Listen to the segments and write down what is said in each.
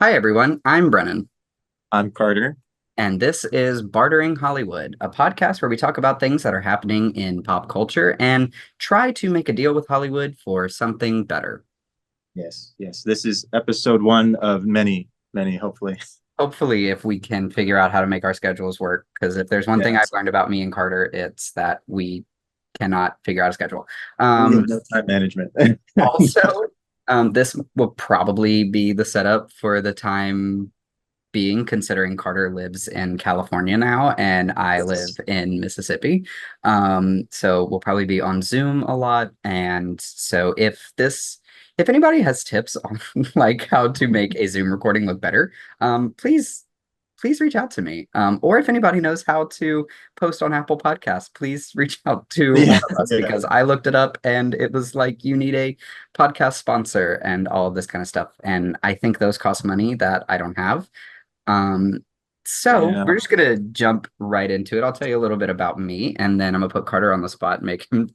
Hi, everyone. I'm Brennan, I'm Carter. and this is Bartering Hollywood, a podcast where we talk about things that are happening in pop culture and try to make a deal with Hollywood for something better. Yes, yes. This is episode one of many, many, hopefully. Hopefully, if we can figure out how to make our schedules work, because if there's one thing I've Yes. learned about me and Carter, it's that we cannot figure out a schedule. We have Um, no time management. Also, this will probably be the setup for the time being, considering Carter lives in California now and I live Yes. in Mississippi. So we'll probably be on Zoom a lot. And so if anybody has tips on like how to make a Zoom recording look better, please reach out to me. Or if anybody knows how to post on Apple Podcasts, please reach out to one Yeah, of us yeah. because I looked it up and it was like you need a podcast sponsor and all of this kind of stuff. And I think those cost money that I don't have. Um, so Yeah. we're just gonna jump right into it. I'll tell you a little bit about me, and then I'm gonna put Carter on the spot, and make him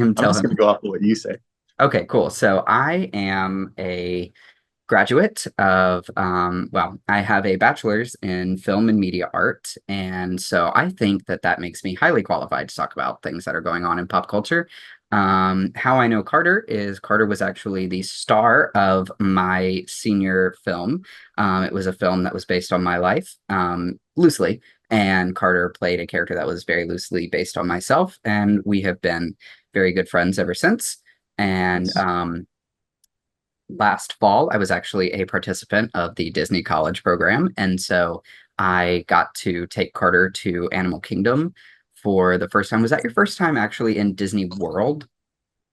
I'm tell just him. gonna go off of what you say. Okay, cool. So I am a graduate of well, I have a bachelor's in film and media art, and so I think that that makes me highly qualified to talk about things that are going on in pop culture. How I know Carter is Carter was actually the star of my senior film. It was a film that was based on my life, loosely, and Carter played a character that was very loosely based on myself, and we have been very good friends ever since. And Yes. last fall, I was actually a participant of the Disney College program. And so I got to take Carter to Animal Kingdom for the first time. Was that your first time actually in Disney World?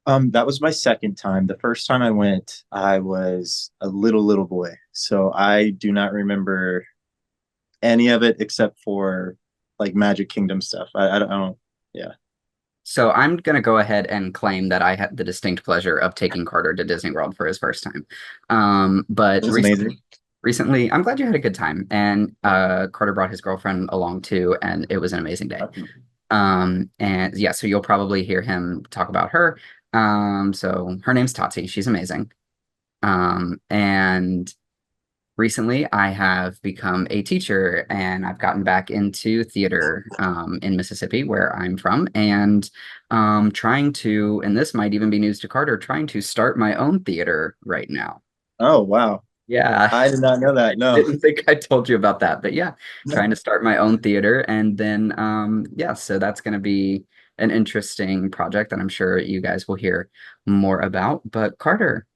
That was my second time. The first time I went, I was a little boy. So I do not remember any of it except for like Magic Kingdom stuff. I don't, yeah. So I'm going to go ahead and claim that I had the distinct pleasure of taking Carter to Disney World for his first time. But It was amazing. recently, I'm glad you had a good time. And Carter brought his girlfriend along too, and it was an amazing day. And yeah, so you'll probably hear him talk about her. So her name's Tati. She's amazing. And recently I have become a teacher and I've gotten back into theater in Mississippi, where I'm from, and trying to, and this might even be news to Carter, trying to start my own theater right now. Oh, wow. Yeah, I did not know that. No. didn't think I told you about that, but yeah, trying to start my own theater. And then, yeah, so that's going to be an interesting project that I'm sure you guys will hear more about. But Carter,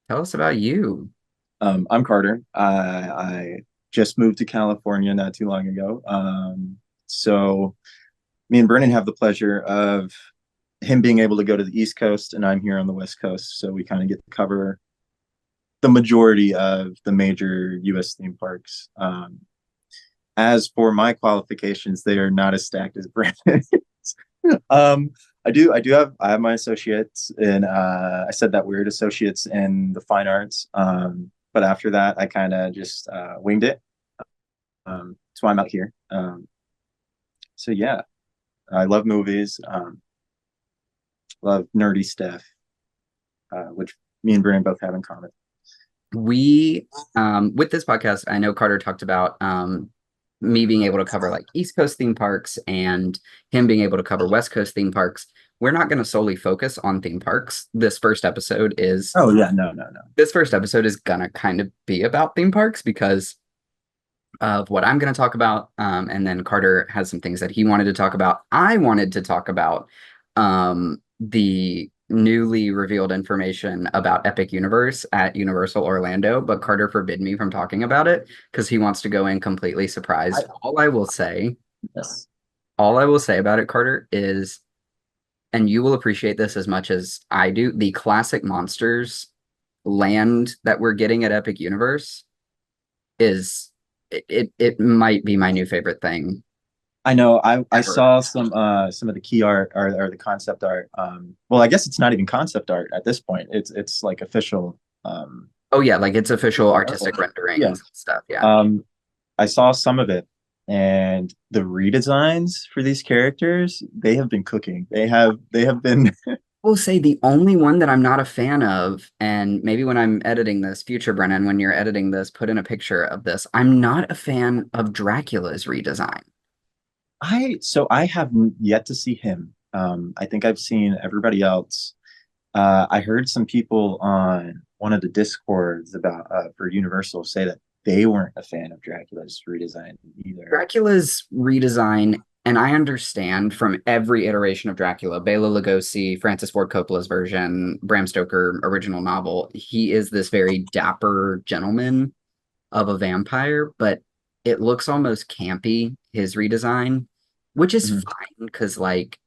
tell us about you. I'm Carter. I just moved to California not too long ago. So me and Brennan have the pleasure of him being able to go to the East Coast, and I'm here on the West Coast. So we kind of get to cover the majority of the major U.S. theme parks. As for my qualifications, they are not as stacked as Brandon's. um, I have my associates in I said that weird associates in the fine arts. But after that, I kind of just winged it. That's why I'm out here. So yeah, I love movies, love nerdy stuff, which me and Brandon both have in common. We with this podcast, I know Carter talked about me being able to cover like East Coast theme parks and him being able to cover West Coast theme parks. We're not going to solely focus on theme parks. Oh yeah, no, no, no. This first episode is gonna kind of be about theme parks because of what I'm going to talk about. And then Carter has some things that he wanted to talk about. I wanted to talk about the newly revealed information about Epic Universe at Universal Orlando, but Carter forbid me from talking about it because he wants to go in completely I surprised. yes. All I will say about it, Carter, is, and you will appreciate this as much as I do, the classic monsters land that we're getting at Epic Universe is it might be my new favorite thing I know. I ever. saw some of the key art or the concept art. Well, I guess it's not even concept art at this point. It's like official. Oh yeah, like it's official Oh, artistic yeah. renderings and stuff. Yeah. Um, I saw some of it, and the redesigns for these characters, they have been cooking. They have been. will say the only one that I'm not a fan of, and maybe when I'm editing this, future Brennan, when you're editing this, put in a picture of this. I'm not a fan of Dracula's redesign. I have yet to see him. I think I've seen everybody else. I heard some people on one of the discords about for Universal say that they weren't a fan of Dracula's redesign either. Dracula's redesign, and I understand from every iteration of Dracula, Bela Lugosi, Francis Ford Coppola's version, Bram Stoker original novel, he is this very dapper gentleman of a vampire, but it looks almost campy, his redesign, which is Mhm. fine because like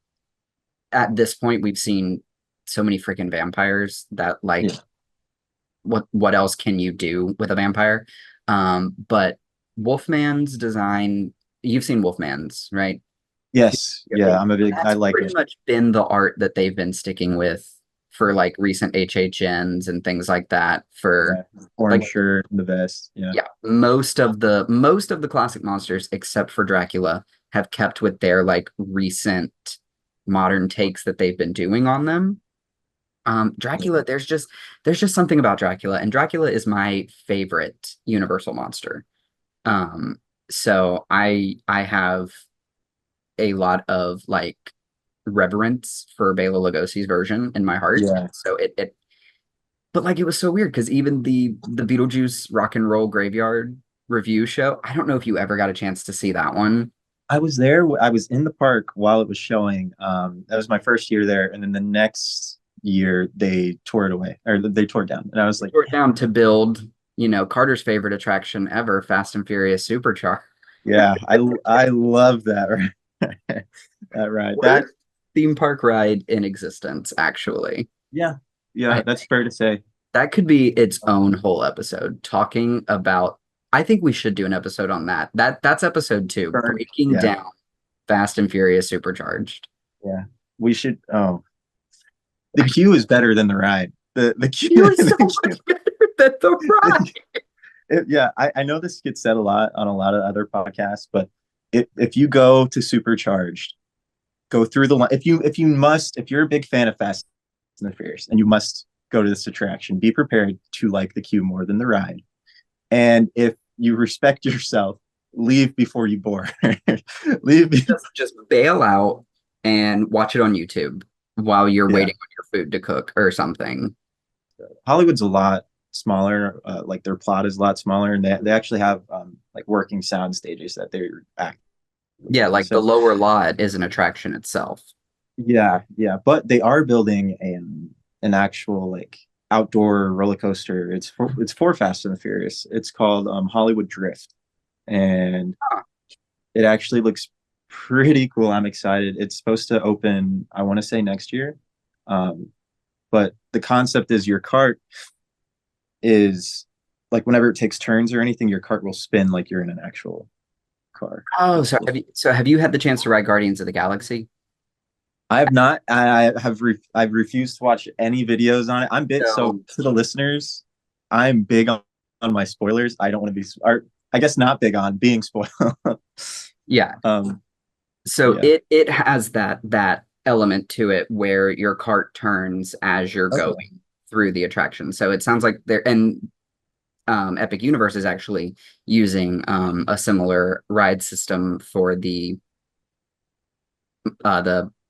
at this point we've seen so many freaking vampires that like Yeah. what else can you do with a vampire? But Wolfman's design, you've seen Wolfman's, right? Yes. Yeah. I That's like pretty it. much been the art that they've been sticking with for like recent HHNs and things like that for Yeah. Orange like shirt, the vest. Yeah. yeah, most of the classic monsters except for Dracula have kept with their like recent modern takes that they've been doing on them. Dracula, there's just something about Dracula, and Dracula is my favorite Universal monster. Um, so I have a lot of like reverence for Bela Lugosi's version in my heart. Yeah. So but like it was so weird because even the Beetlejuice Rock and Roll Graveyard review show, I don't know if you ever got a chance to see that one. I was there. I was in the park while it was showing. That was my first year there, and then the next year they tore it away, or they tore it down. And I was They like, tore it down to build, Carter's favorite attraction ever, Fast and Furious Supercharged. yeah, I love that ride. That ride. That Worst theme park ride in existence, actually. yeah, yeah, I that's fair to say. That could be its own whole episode talking about. I think we should do an episode on that. That's episode 2, Current, breaking yeah, down Fast and Furious Supercharged. yeah. We should. Oh, the I queue is better than the ride. The queue, feel so the much better than the ride. yeah. I know this gets said a lot on a lot of other podcasts, but if you go to Supercharged, go through the line. If you're a big fan of Fast and the Furious, and you must go to this attraction, be prepared to like the queue more than the ride. And if you respect yourself, leave before you board. leave. Just bail out and watch it on YouTube while you're Yeah, waiting on your food to cook or something. Hollywood's a lot smaller. Like their plot is a lot smaller, and they actually have like working sound stages that they're actively Yeah, building. like the So lower lot is an attraction itself. yeah, yeah, but they are building an actual like outdoor roller coaster. It's for Fast and the Furious. It's called Hollywood Drift, and Huh. it actually looks pretty cool. I'm excited. It's supposed to open, I want to say next year. Um, but the concept is your cart is like whenever it takes turns or anything, your cart will spin like you're in an actual car. Oh, so have you had the chance to ride Guardians of the Galaxy? I have not. I've refused to watch any videos on it. I'm big. So So to the listeners, I'm big on my spoilers. I don't want to be, or I guess not big on being spoiled. yeah, um, so yeah. it has that element to it where your cart turns as you're Okay. going through the attraction. So it sounds like there and Epic Universe is actually using a similar ride system for the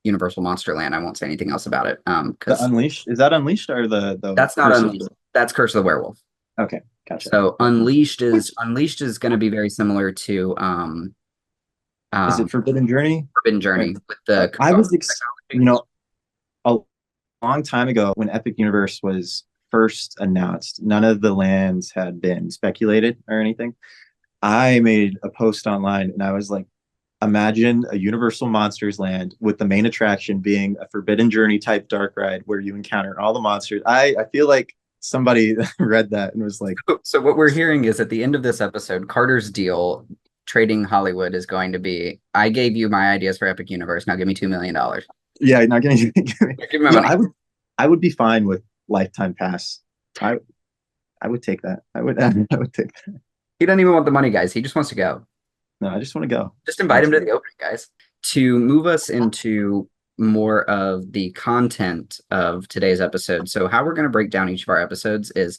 Universal Monsterland. I won't say anything else about it The because Unleashed, is that Unleashed or the that's not Curse of Unleashed. That's Curse of the Werewolf. Okay, gotcha. So Okay. Unleashed is going to be very similar to Is it um, Forbidden Journey? Forbidden Or- Journey with the I control was, you technology. know, a long time ago when Epic Universe was first announced, none of the lands had been speculated or anything. I made a post online and I was like, imagine a Universal Monsters land with the main attraction being a Forbidden Journey type dark ride where you encounter all the monsters. I feel like somebody read that and was like, So what we're hearing is at the end of this episode, Carter's deal, trading Hollywood, is going to be, I gave you my ideas for Epic Universe. Now give me $2 million. yeah, not gonna give Give me my yo, money. I would be fine with lifetime pass. I I would take that. I would take that. He doesn't even want the money, guys. He just wants to go. No, I just want to go. Just invite him to Honestly. the opening, guys. To move us into more of the content of today's episode. So, how we're going to break down each of our episodes is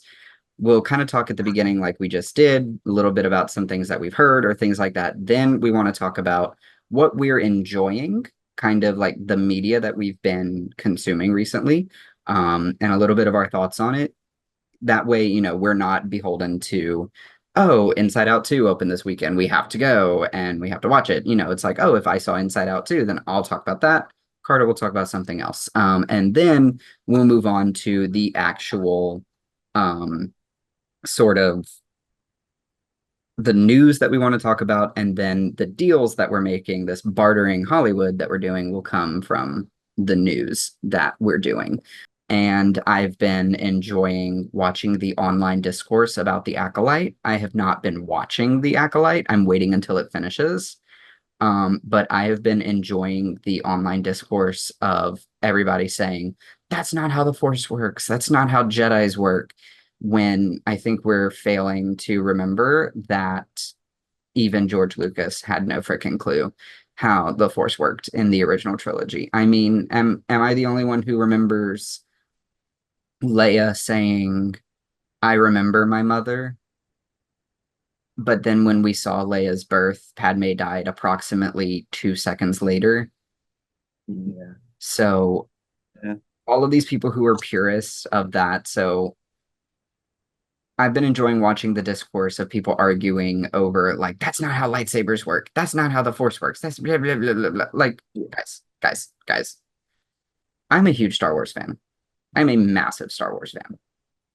we'll kind of talk at the beginning, like we just did, a little bit about some things that we've heard or things like that. Then we want to talk about what we're enjoying, kind of like the media that we've been consuming recently, and a little bit of our thoughts on it. That way, we're not beholden to, oh, Inside Out 2 open this weekend. We have to go and we have to watch it. It's like, oh, if I saw Inside Out 2, then I'll talk about that. Carter will talk about something else. And then we'll move on to the actual sort of the news that we want to talk about, and then the deals that we're making, this bartering Hollywood that we're doing, will come from the news that we're doing. And I've been enjoying watching the online discourse about The Acolyte. I have not been watching The Acolyte. I'm waiting until it finishes. But I have been enjoying the online discourse of everybody saying, that's not how the Force works. That's not how Jedis work. When I think we're failing to remember that even George Lucas had no freaking clue how the Force worked in the original trilogy. I mean, am I the only one who remembers Leia saying, I remember my mother? But then when we saw Leia's birth, Padme died approximately 2 seconds later. Yeah. So Yeah. all of these people who are purists of that. So I've been enjoying watching the discourse of people arguing over, like, that's not how lightsabers work. That's not how the Force works. That's blah, blah, blah, blah, blah. Like, guys. I'm a huge Star Wars fan. I'm a massive Star Wars fan.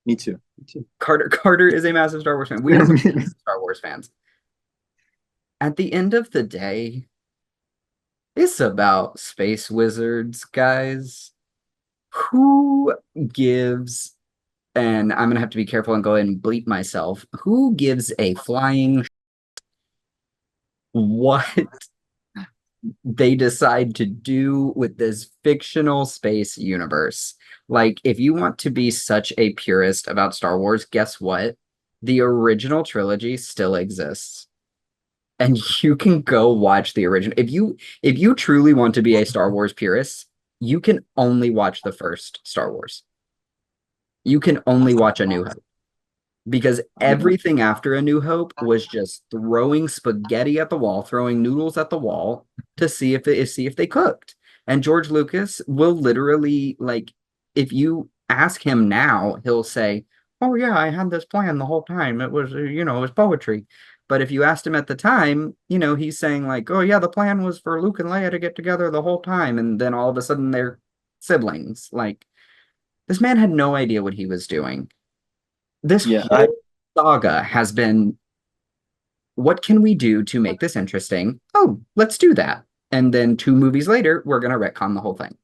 Me too. Me too. Carter is a massive Star Wars fan. We are Star Wars fans. At the end of the day, it's about space wizards, guys. Who gives, and I'm gonna have to be careful and go ahead and bleep myself, who gives a flying what they decide to do with this fictional space universe? Like, if you want to be such a purist about Star Wars, guess what? The original trilogy still exists. And you can go watch the original. If you truly want to be a Star Wars purist, you can only watch the first Star Wars. You can only watch A New Hope, because everything after A New Hope was just throwing spaghetti at the wall, throwing noodles at the wall to see if they cooked. And George Lucas will literally, like, if you ask him now, he'll say, "Oh yeah, I had this plan the whole time. It was, it was poetry." But if you asked him at the time, he's saying like, "Oh yeah, the plan was for Luke and Leia to get together the whole time," and then all of a sudden they're siblings. Like, this man had no idea what he was doing. This Yeah, I whole saga has been, what can we do to make this interesting? Oh, let's do that. And then 2 movies later, we're going to retcon the whole thing.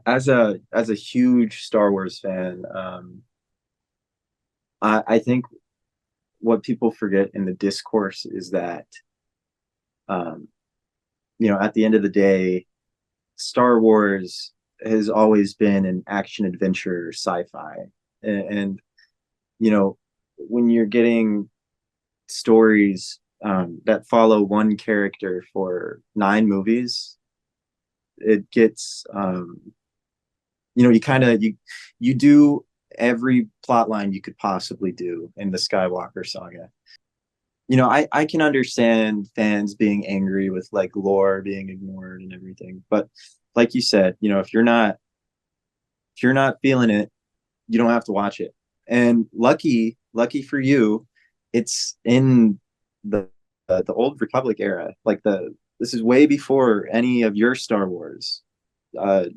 as a huge Star Wars fan, I think what people forget in the discourse is that, um, at the end of the day, Star Wars has always been an action adventure sci-fi, and when you're getting stories that follow one character for 9 movies, it gets you kind of you do every plot line you could possibly do in the Skywalker saga. I can understand fans being angry with like lore being ignored and everything, but like you said, if you're not feeling it, you don't have to watch it. And lucky for you, it's in the old Republic era. Like this is way before any of your Star Wars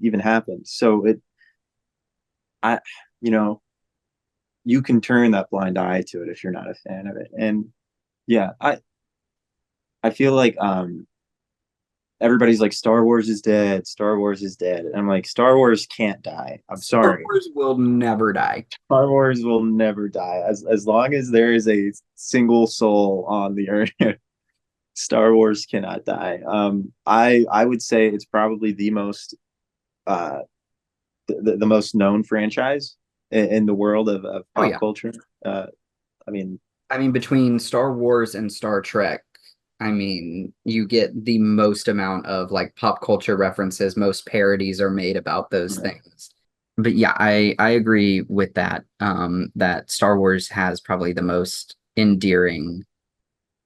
even happened. So I, you know, you can turn that blind eye to it if you're not a fan of it. And yeah, I feel like everybody's like Star Wars is dead, Star Wars is dead. And I'm like, Star Wars can't die. I'm Star sorry. Wars will never die. Star Wars will never die. As long as there is a single soul on the earth, Star Wars cannot die. I would say it's probably uh the most known franchise in the world of Oh pop yeah. culture. I mean, I mean, between Star Wars and Star Trek, I mean, you get the most amount of like pop culture references, most parodies are made about those Yeah. things. But yeah, I agree with that. That Star Wars has probably the most endearing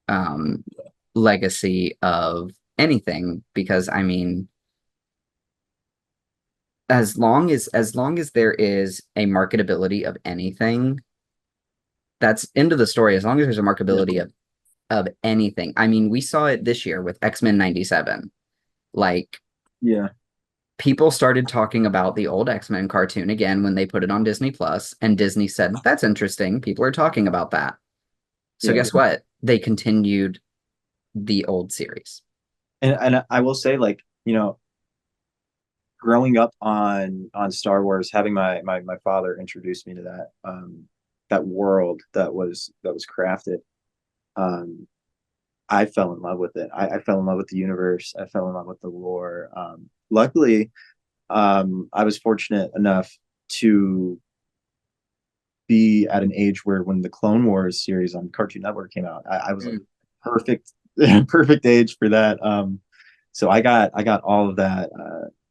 um legacy of anything because I mean, as long as there is a marketability of anything, that's into the story. As long as there's a Yeah. marketability of anything. I mean, we saw it this year with X-Men 97. Like Yeah. people started talking about the old X-Men cartoon again when they put it on Disney Plus, and Disney said, "That's interesting. People are talking about that." So Yeah. guess what? They continued the old series. And I will say, like, growing up on Star Wars, having my father introduce me to that world that was crafted, um, I fell in love with it. I fell in love with the universe. I fell in love with the lore. Luckily, I was fortunate enough to be at an age where when the Clone Wars series on Cartoon Network came out, I was like Mm. perfect, perfect age for that. So I got all of that,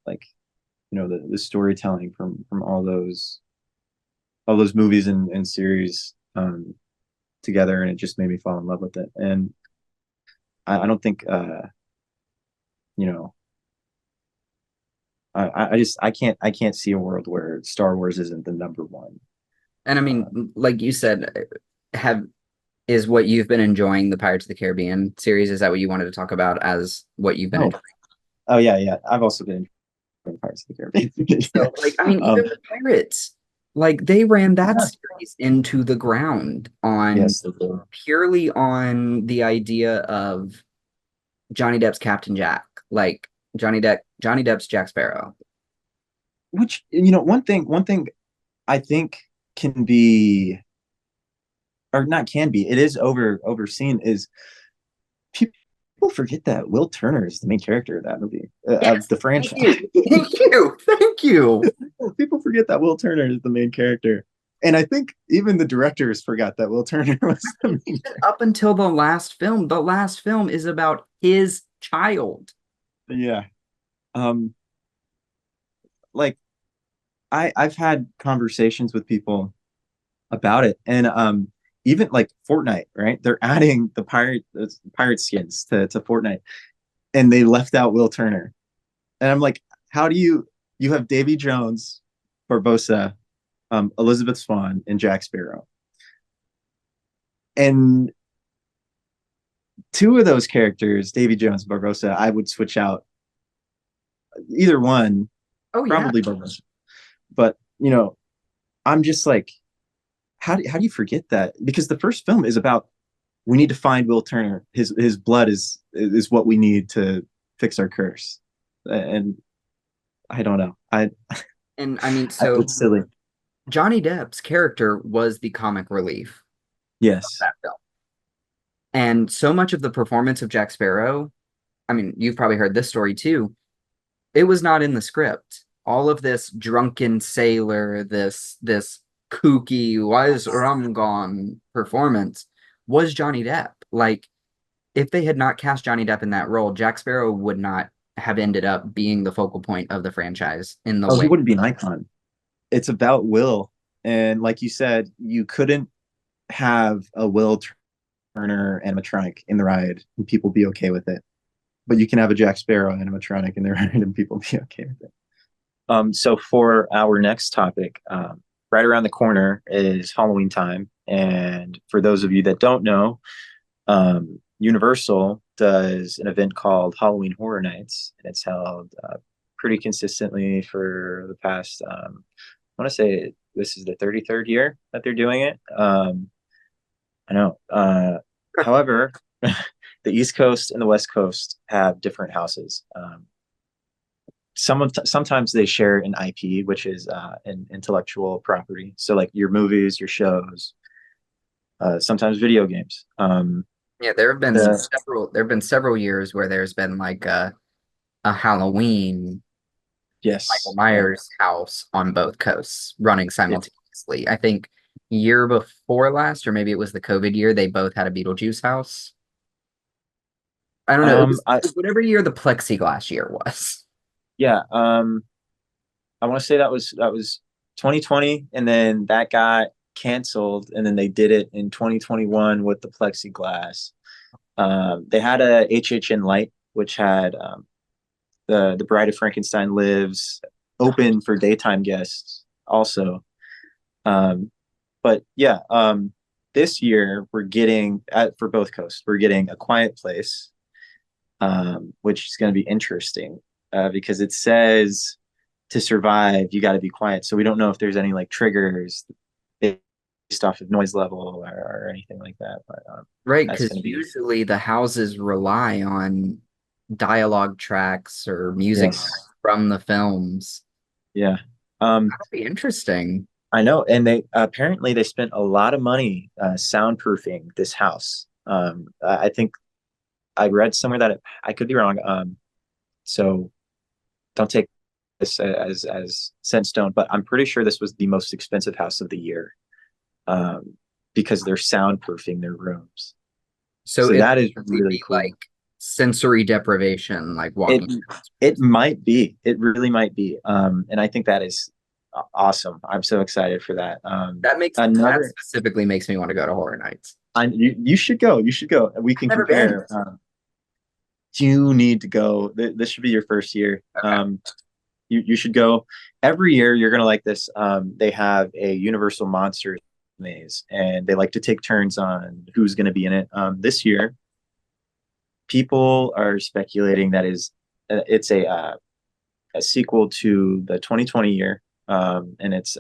like the storytelling from all those movies and series together, and it just made me fall in love with it. And I don't think you know I can't see a world where Star Wars isn't the number one. And I Uh, mean, like you said, have is what you've been enjoying the Pirates of the Caribbean series? Is that what you wanted to talk about as what you've been oh, enjoying? oh yeah, yeah. I've also been in Pirates of the Caribbean. Yeah. So, like, I mean, Um, even the Pirates, like they ran that yeah. series into the ground on Yes, they do. purely on the idea of Johnny Depp's Captain Jack, like Johnny Depp's Jack Sparrow. Which one thing I think can be, or not can be, it is overseen, is people forget that Will Turner is the main character of that movie, of Yes, the thank franchise. you, thank you, thank you. People forget that Will Turner is the main character, and I think even the directors forgot that Will Turner was the main character. Up until the last film is about his child. Yeah. Um, like I've had conversations with people about it, and even like Fortnite, right? They're adding the pirate skins to Fortnite, and they left out Will Turner. And I'm like, how do you have Davy Jones, Barbosa, Elizabeth Swann, and Jack Sparrow, and two of those characters, Davy Jones and Barbosa, I would switch out either one, Oh yeah, probably Barbosa. But I'm just like, how do you forget that? Because the first film is about, we need to find Will Turner. His blood is what we need to fix our curse. And I don't know. and I mean, It's so silly. Johnny Depp's character was the comic relief of Yes. that film. And so much of the performance of Jack Sparrow, I mean, you've probably heard this story too. It was not in the script. All of this drunken sailor, this kooky, why is rum gone performance was Johnny Depp. Like, if they had not cast Johnny Depp in that role, Jack Sparrow would not have ended up being the focal point of the franchise in the Oh, he way. wouldn't be an icon. It's about Will, and like you said, you couldn't have a Will Turner animatronic in the ride and people be okay with it. But you can have a Jack Sparrow animatronic in the ride and people be okay with it. So for our next topic, right around the corner is Halloween time. And for those of you that don't know, Universal does an event called Halloween Horror Nights, and it's held pretty consistently for the past, I want to say this is the 33rd year that they're doing it. I know. However, the East Coast and the West Coast have different houses. Sometimes they share an IP, which is an intellectual property. So like your movies, your shows, sometimes video games. Yeah, there have been The several years where there's been like a Halloween Michael Yes, yeah, Myers house on both coasts running yeah, simultaneously. I think year before last, or maybe it was the COVID year, they both had a Beetlejuice house. I don't know. I Whatever year the plexiglass year was. yeah, I want to say that was 2020, and then that got canceled, and then they did it in 2021 with the plexiglass. They had a HHN light, which had the Bride of Frankenstein Lives open for daytime guests also. Um, but yeah, this year we're getting for both coasts, we're getting A Quiet Place, which is going to be interesting because it says to survive, you got to be quiet. So we don't know if there's any like triggers based off of noise level or anything like that. But Right, that's because going to be usually the houses rely on dialogue tracks or music yes, from the films. yeah. Um, That'll be interesting. I know, and they apparently they spent a lot of money soundproofing this house. I think I read somewhere that I could be wrong. So don't take this as set in stone, but I'm pretty sure this was the most expensive house of the year um, because they're soundproofing their rooms. So So it that is would really be cool. like sensory deprivation, like It walking. it might be. It really might be. And I think that is awesome. I'm so excited for that. That Another, specifically makes me want to go to Horror Nights. you should go. You should go. We I've can never been. compare. You need to go. This should be your first year. Okay. You should go. Every year you're gonna like this. They have a Universal Monsters maze, and they like to take turns on who's gonna be in it. This year, people are speculating that is it's a sequel to the 2020 year, and it's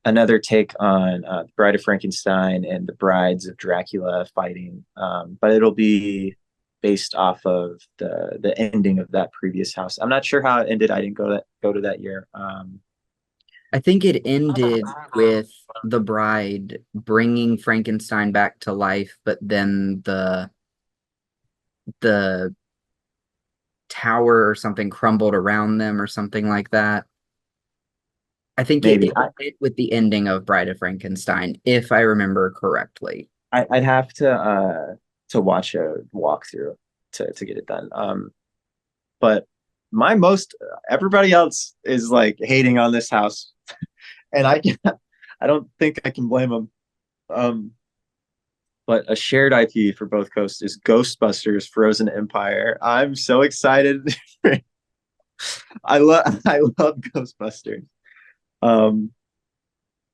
another take on the Bride of Frankenstein and the Brides of Dracula fighting. But it'll be based off of the ending of that previous house. I'm not sure how it ended. I didn't go to that year. I think it ended with the bride bringing Frankenstein back to life, but then the tower or something crumbled around them or something like that. I think it Maybe ended with the ending of Bride of Frankenstein, if I remember correctly. I'd have to watch a walkthrough to get it done. But my most everybody else is like hating on this house, and I don't think I can blame them. Um, but a shared IP for both coasts is Ghostbusters Frozen Empire. I'm so excited. I love Ghostbusters. Um,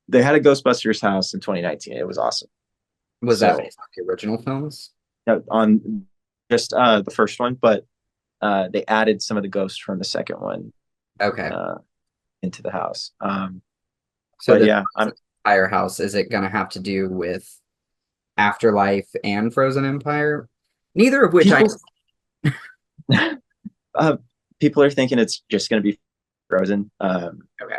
they had a Ghostbusters house in 2019. It was awesome. Was that So based on the original films? on just the first one, but they added some of the ghosts from the second one Okay. uh, into the house. So But the yeah, I'm Firehouse, is it going to have to do with Afterlife and Frozen Empire? Neither of which I. people uh, people are thinking it's just going to be Frozen. Okay.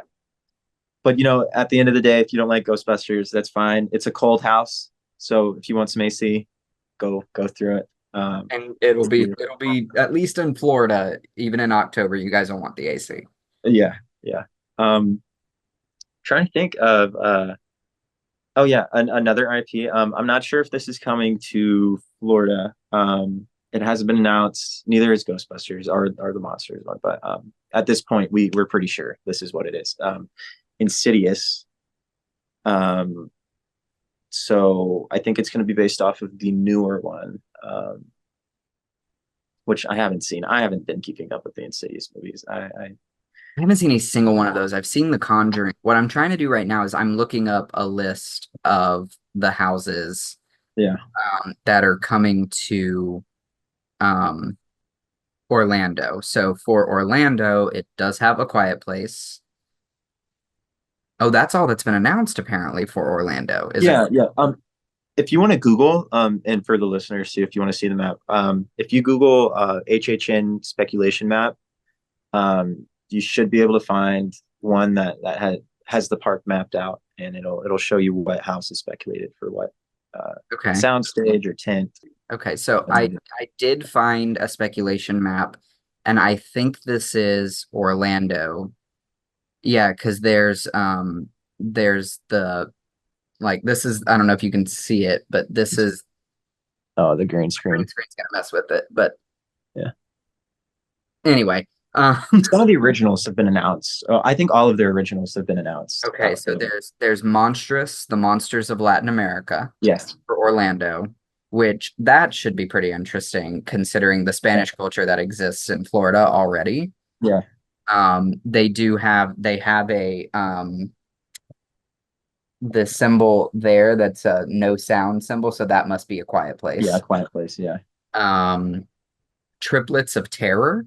But at the end of the day, if you don't like Ghostbusters, that's fine. It's a cold house, so if you want some AC, go through it. And it'll be at least in Florida, even in October, you guys don't want the AC. Yeah, yeah. Trying to think of oh yeah, another IP. I'm not sure if this is coming to Florida. It hasn't been announced. Neither is Ghostbusters or the Monsters one, but at this point, we're pretty sure this is what it is. Insidious. Um, so I think it's going to be based off of the newer one, which I haven't seen. I haven't been keeping up with the Insidious movies. I haven't seen a single one of those. I've seen The Conjuring. What I'm trying to do right now is I'm looking up a list of the houses Yeah. that are coming to um, Orlando. So for Orlando, it does have A Quiet Place. Oh, that's all that's been announced apparently for Orlando. Is it? Yeah, yeah. If you want to Google, and for the listeners too, if you want to see the map, if you Google HHN speculation map, you should be able to find one that has the park mapped out, and it'll show you what house is speculated for what Okay. soundstage or tent. Okay. So I did find a speculation map, and I think this is Orlando. Yeah, because there's the like this is I don't know if you can see it, but this is Oh, the green Green screen. screen's gonna mess with it, but Yeah. anyway. Some of the originals have been announced. I think all of their originals have been announced. Okay, so there's Monstrous, the Monsters of Latin America Yes. for Orlando, which that should be pretty interesting considering the Yeah. Spanish culture that exists in Florida already. Yeah. They have a the symbol there that's a no sound symbol, so that must be a quiet Yeah. place. Quiet Place. Yeah. Um, Triplets of Terror.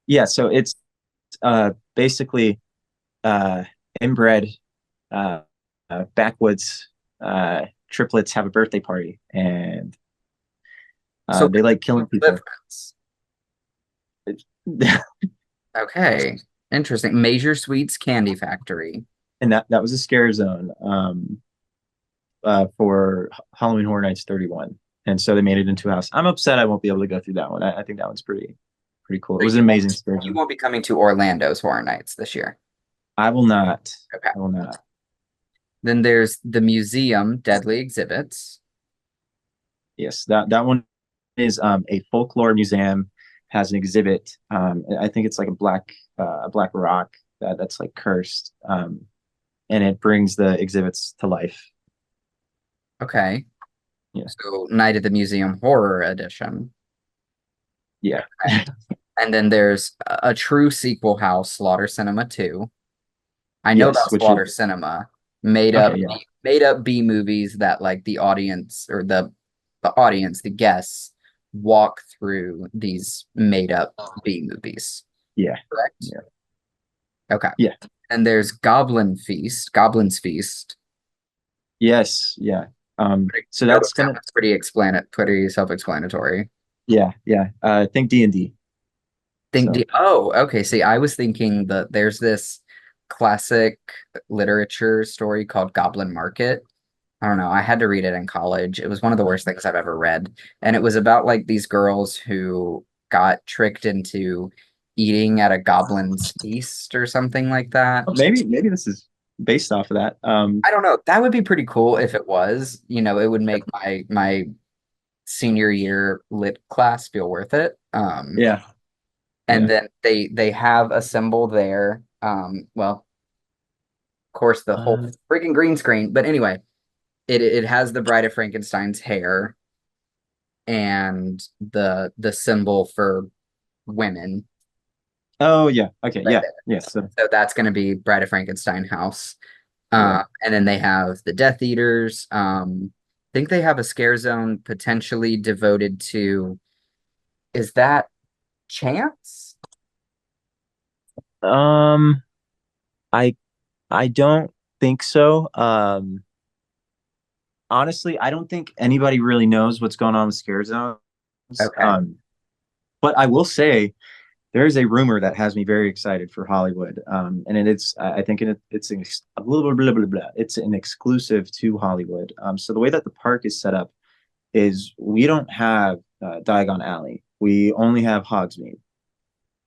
Yeah. So it's basically uh, inbred backwoods triplets have a birthday party, and So they like killing people. Deliverance. Okay, interesting. Major Sweets Candy Factory. And that was a scare zone for Halloween Horror Nights 31. And so they made it into a house. I'm upset I won't be able to go through that one. I think that one's pretty cool. It So was an amazing scare you zone. won't be coming to Orlando's Horror Nights this year. I will not. Okay. I will not. Then there's the museum, Deadly Exhibits. Yes, that one is a folklore museum, has an exhibit. I think it's like a black rock that's like cursed, and it brings the exhibits to life. Okay. Yeah, So Night at the Museum Horror Edition. yeah. And then there's a true sequel house, Slaughter Cinema 2. I know Yes, about which is Slaughter Cinema, made okay. up Yeah, made up B movies that like the audience or the audience, the guests walk through these made up B movies. yeah, Correct? yeah, Okay. yeah. And there's Goblin's Feast. Yes, yeah. So No, that's gonna that's pretty self-explanatory. yeah. Think D&D. So Okay. See, I was thinking that there's this classic literature story called Goblin Market. I don't know. I had to read it in college. It was one of the worst things I've ever read. And it was about like these girls who got tricked into eating at a goblin's feast or something like that. maybe this is based off of that. I don't know. That would be pretty cool if it was. It would make my senior year lit class feel worth it. Yeah, And yeah. then they have a symbol there. Well, of course, the whole Uh, freaking green screen. But anyway, it has the Bride of Frankenstein's hair and the symbol for women oh yeah. Okay. right Yeah. there. Yeah. So So that's going to be Bride of Frankenstein house. yeah. And then they have the Death Eaters. I think they have a scare zone potentially devoted to, is that Chance? Um, I I don't think so. Honestly, I don't think anybody really knows what's going on with scare zones. Okay. But I will say there is a rumor that has me very excited for Hollywood. And it's I think it's a little blah, blah, blah, blah. It's an exclusive to Hollywood. So the way that the park is set up is we don't have Diagon Alley. We only have Hogsmeade.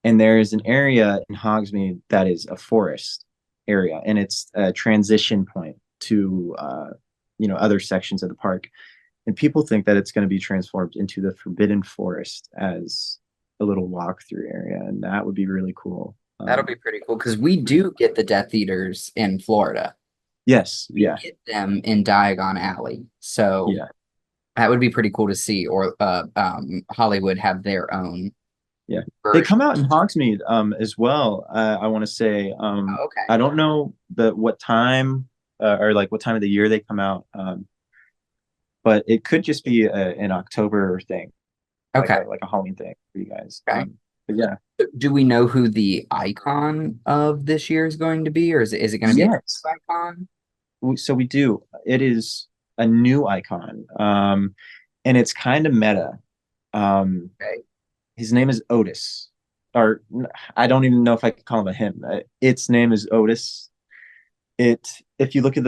And there is an area in Hogsmeade that is a forest area, and it's a transition point to other sections of the park. And people think that it's going to be transformed into the Forbidden Forest as a little walkthrough area, and that would be really cool. That'll be pretty cool because we do get the Death Eaters in Florida. Yes, We yeah, get them in Diagon Alley. So yeah, that would be pretty cool to see. Or Hollywood have their own yeah. They version. come out in Hogsmeade as well. I want to say Oh, okay. I don't know what time or like what time of the year they come out, but it could just be an October thing, Okay. like a Halloween thing for you guys. Okay. But yeah, Do we know who the icon of this year is going to be, or is it going to be a yes. icon? So we do. It is a new icon, and it's kind of meta. Um, Okay. his name is Otis, or I don't even know if I could call him a him. Its name is Otis. If you look at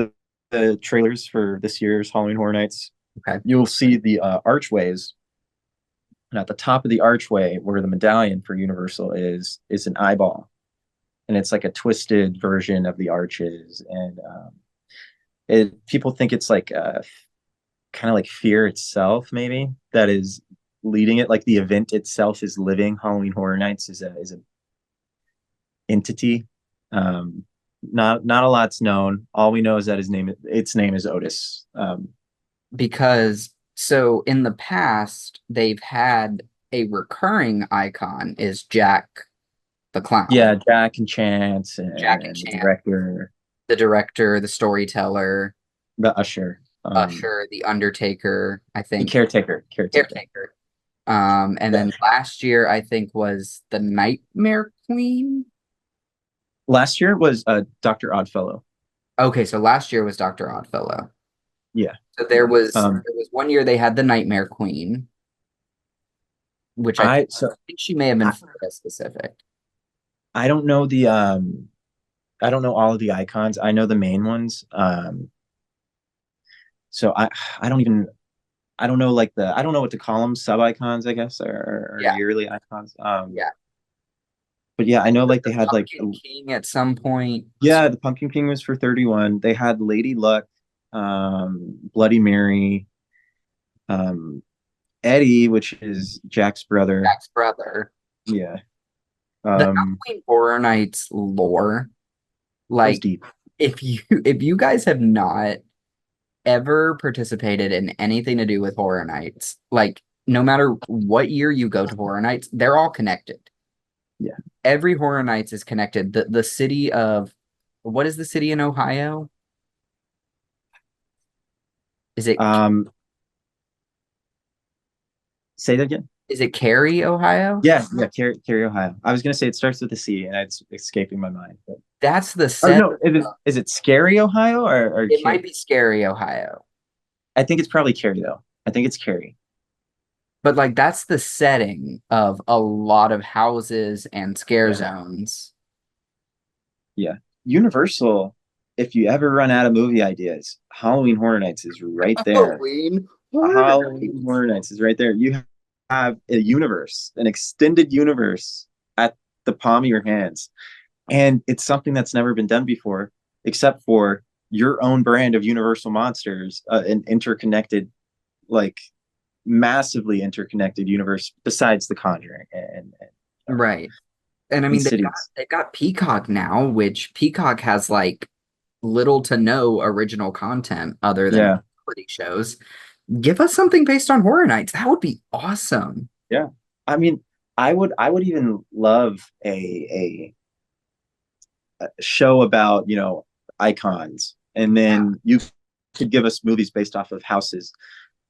the trailers for this year's Halloween Horror Nights, Okay. you'll see the archways. And at the top of the archway, where the medallion for Universal is an eyeball, and it's like a twisted version of the arches. And people think it's like kind of like fear itself, maybe that is leading it. Like the event itself is living. Halloween Horror Nights is a entity. Um, not a lot's known. All we know is that its name is Otis. Because so in the past they've had a recurring icon is Jack the clown. Yeah, Jack and Chance Jack and and the Chance, director, the director, the storyteller, the usher, Usher, the Undertaker, I the think, caretaker. caretaker. And Yeah. then last year I think was the Nightmare Queen. Last year was Dr. Oddfellow. Okay, so last year was Dr. Oddfellow. Yeah, So there yeah. was there was one year they had the Nightmare Queen, which I so think she may have been I, Florida specific. I don't know I don't know all of the icons. I know the main ones. So I don't even I don't know like the I don't know what to call them, sub icons, I guess, or Yeah, yearly icons. yeah. But yeah, I know like they The had like Pumpkin King at some point. yeah, the Pumpkin King was for 31. They had Lady Luck, Bloody Mary, um, Eddie, which is Jack's brother. Jack's brother. Yeah. The Um, Halloween Horror Nights lore, goes like deep. if you guys have not ever participated in anything to do with Horror Nights, like no matter what year you go to Horror Nights, they're all connected. Yeah. Every Horror Nights is connected. The city of what is the city in Ohio? Is it Um, say that again. is it Cary, Ohio? Yeah, yeah, Cary, Ohio. I was gonna say it starts with a C, and it's escaping my mind. But That's the oh set. no, is it Scary, Ohio, or It might Cary? be Scary, Ohio. I think it's probably Cary though. I think it's Cary. But like that's the setting of a lot of houses and scare Yeah, zones. yeah. Universal. If you ever run out of movie ideas, Halloween Horror Nights is right there. Halloween Horror Halloween Nights. Horror Nights is right there. You have a universe, an extended universe at the palm of your hands. And it's something that's never been done before, except for your own brand of Universal Monsters, an interconnected, like massively interconnected universe besides The Conjuring Right. And I mean Insidious. they've got Peacock now, which Peacock has like little to no original content other than Yeah, reality shows. Give us something based on Horror Nights. That would be awesome. yeah. I mean, I would even love a show about icons, and then you could give us movies based off of houses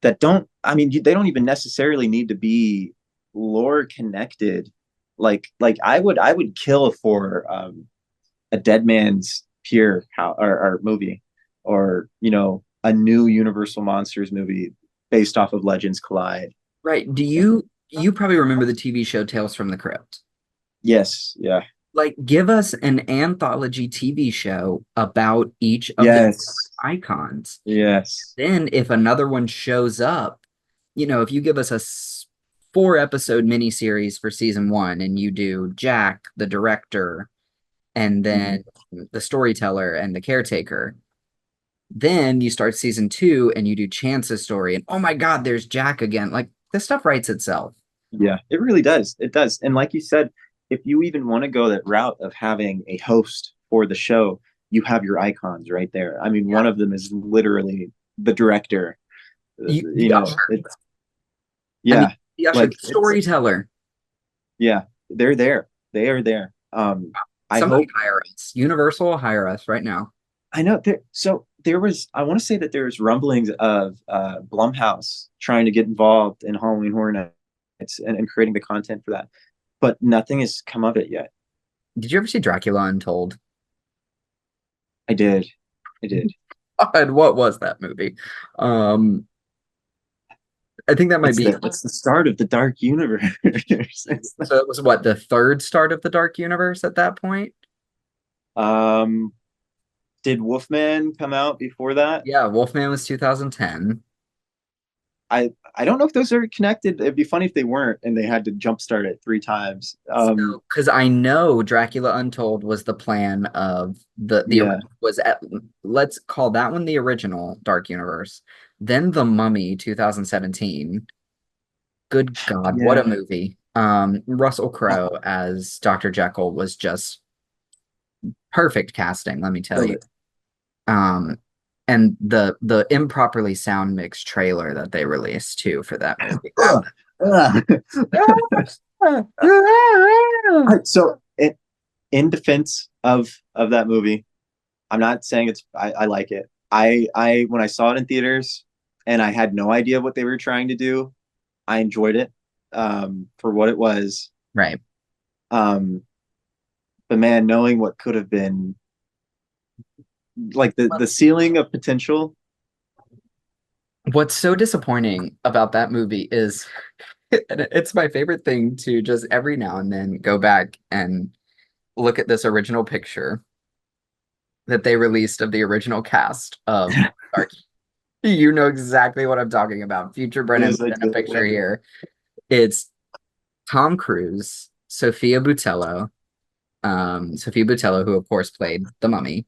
that don't I mean they don't even necessarily need to be lore connected. Like I would kill for a Dead Man's Pier or movie, or a new Universal Monsters movie based off of Legends Collide. Right. Do you probably remember the TV show Tales from the Crypt? Yes, yeah. Like give us an anthology TV show about each of the Yes, icons. yes. Then if another one shows up, if you give us a 4 episode miniseries for season one and you do Jack, the director, and Mhm. then the storyteller and the caretaker, then you start season two and you do Chance's story, and oh my God, there's Jack again. Like this stuff writes itself. Yeah, it really does. It does. And like you said, if you even want to go that route of having a host for the show, you have your icons right there. I mean, Yeah. one of them is literally the director. The Usher. I mean, Yeah, the Usher, the like storyteller. yeah, they're there. They are there. I Somebody hope hire us. Universal will hire us right now. I know there. So there was. I want to say that there's rumblings of Blumhouse trying to get involved in Halloween Horror Nights and creating the content for that, but nothing has come of it yet. Did you ever see Dracula Untold? I did. I did. God, what was that movie? Um, I think that might be It's the start of the dark universe. so. It was what the third start of the Dark Universe at that point. um, did Wolfman come out before that? Yeah, Wolfman was 2010. I don't know if those are connected. It'd be funny if they weren't, and they had to jumpstart it three times. So, because I know Dracula Untold was the plan of the Yeah, was at let's call that one the original Dark Universe. Then The Mummy 2017. Good God, what a Yeah, movie. Russell Crowe as Dr. Jekyll was just perfect casting, let me tell killed you. it. Um, and the improperly sound mixed trailer that they released too for that movie. Ugh, ugh. So, in defense of that movie, I'm not saying I like it. I when I saw it in theaters and I had no idea what they were trying to do, I enjoyed it for what it was. Right. Um, but man, knowing what could have been, like the ceiling of potential. What's so disappointing about that movie is and it's my favorite thing to just every now and then go back and look at this original picture that they released of the original cast of Dark. You know exactly what I'm talking about. Future Brennan Yes, I in a do. picture Yeah. here. It's Tom Cruise, Sophia Boutella, who of course played the Mummy.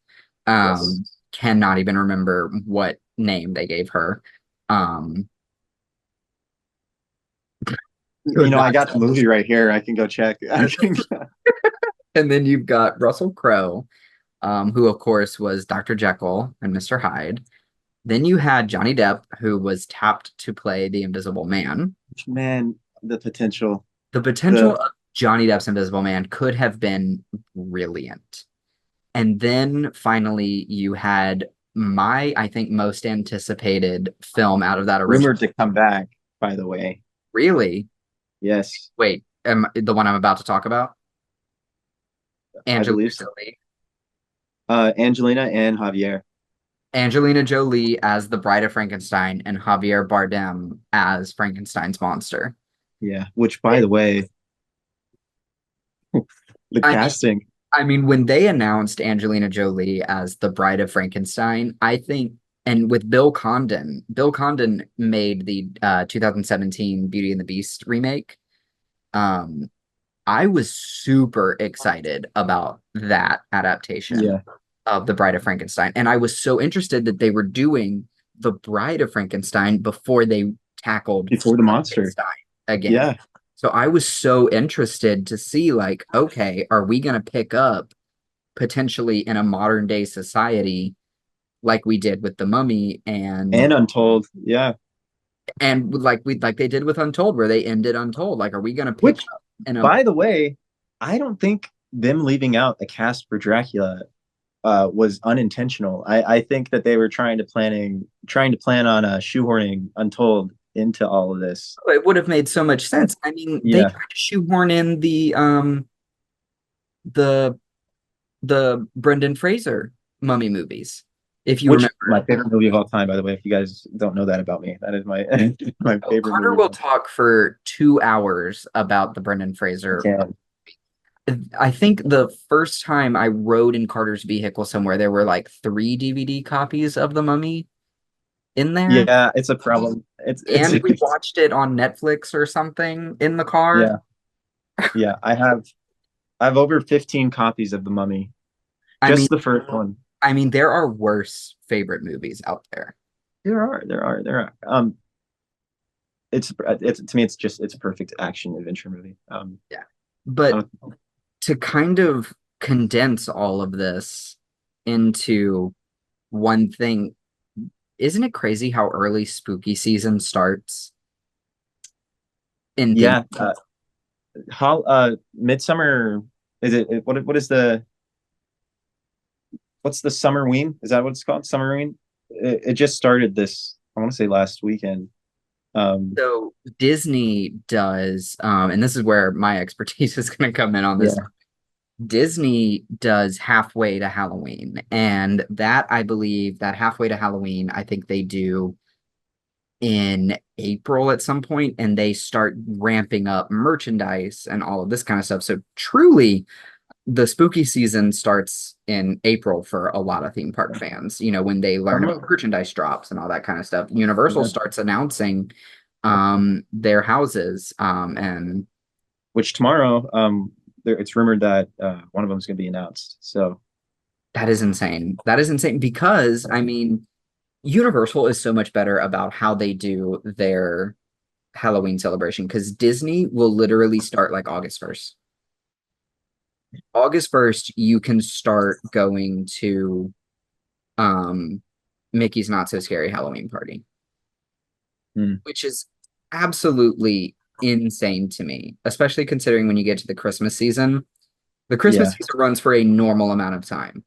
Yes. Cannot even remember what name they gave her. Um, could I not. got the movie right here. I can go check. I can, And then you've got Russell Crowe, who of course was Dr. Jekyll and Mr. Hyde. Then you had Johnny Depp, who was tapped to play the Invisible Man. man, the potential. The The potential of Johnny Depp's Invisible Man could have been brilliant. And then finally, you had I think, most anticipated film out of that original. rumored to come back, by the way. Really? Yes, Wait, the one I'm about to talk about? I Angelina believe so. Jolie. Angelina and Javier. Angelina Jolie as the Bride of Frankenstein and Javier Bardem as Frankenstein's monster. Yeah, which by the way, the I mean, casting. when they announced Angelina Jolie as the Bride of Frankenstein, I think, and with Bill Condon made the 2017 Beauty and the Beast remake. Um, I was super excited about that adaptation Yeah, of The Bride of Frankenstein. And I was so interested that they were doing The Bride of Frankenstein before they tackled before the monster. Frankenstein again. Yeah, So I was so interested to see, like, okay, are we going to pick up potentially in a modern day society like we did with the Mummy and Untold. Yeah, and like they did with Untold, where they ended Untold. Like, are we going to pick which up in a by the way, I don't think them leaving out a cast for Dracula was unintentional. I think that they were trying to plan on shoehorning Untold into all of this. it would have made so much sense. They Yeah, tried to shoehorn in the Brendan Fraser Mummy movies, if you which remember. my favorite movie of all time, by the way. If you guys don't know that about me, that is my my Oh, favorite Carter movie of will all talk for 2 hours about the Brendan Fraser. time. I think the first time I rode in Carter's vehicle somewhere, there were like 3 DVD copies of the Mummy in there, Yeah, it's a problem. It's and we watched it on Netflix or something in the car. yeah, yeah. I have over 15 copies of The Mummy. I mean, Just the first one. there are worse favorite movies out there. There are. It's to me, it's a perfect action adventure movie. Yeah. I But don't, to kind of condense all of this into one thing, isn't it crazy how early spooky season starts in things? yeah. How Midsummer is it? What is the what's the Summerween? Is that what it's called? Summerween. It just started this. I want to say last weekend. Um, So Disney does, and this is where my expertise is going to come in on this. yeah, Disney does halfway to Halloween, and that I believe that halfway to Halloween, I think they do in April at some point, and they start ramping up merchandise and all of this kind of stuff. So truly, the spooky season starts in April for a lot of theme park fans, when they learn about Summer. merchandise drops and all that kind of stuff. Universal Yeah. starts announcing their houses, and Which tomorrow, it's rumored that one of them is going to be announced. So that is insane. That is insane because Universal is so much better about how they do their Halloween celebration because Disney will literally start like August 1st. August 1st, you can start going to um Mickey's Not So Scary Halloween Party, Hmm. which is absolutely insane to me, especially considering when you get to the Christmas season. The Christmas Yeah. season runs for a normal amount of time.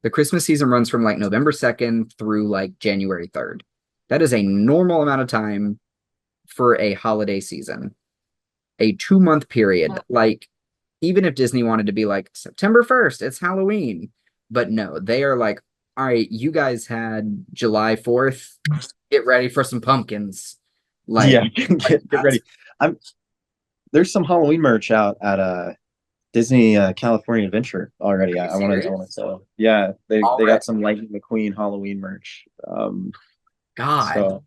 The Christmas season runs from like November 2nd through like January 3rd. That is a normal amount of time for a holiday season, a 2 month period. Like, even if Disney wanted to be like September 1st, it's Halloween. But no, they are like, all right, you guys had July 4th. Get ready for some pumpkins. Like, Yeah. Get that's ready. I'm There's some Halloween merch out at Disney California Adventure already. are you I want to serious? sell. Yeah, they got Already? some Lightning McQueen Halloween merch. God. So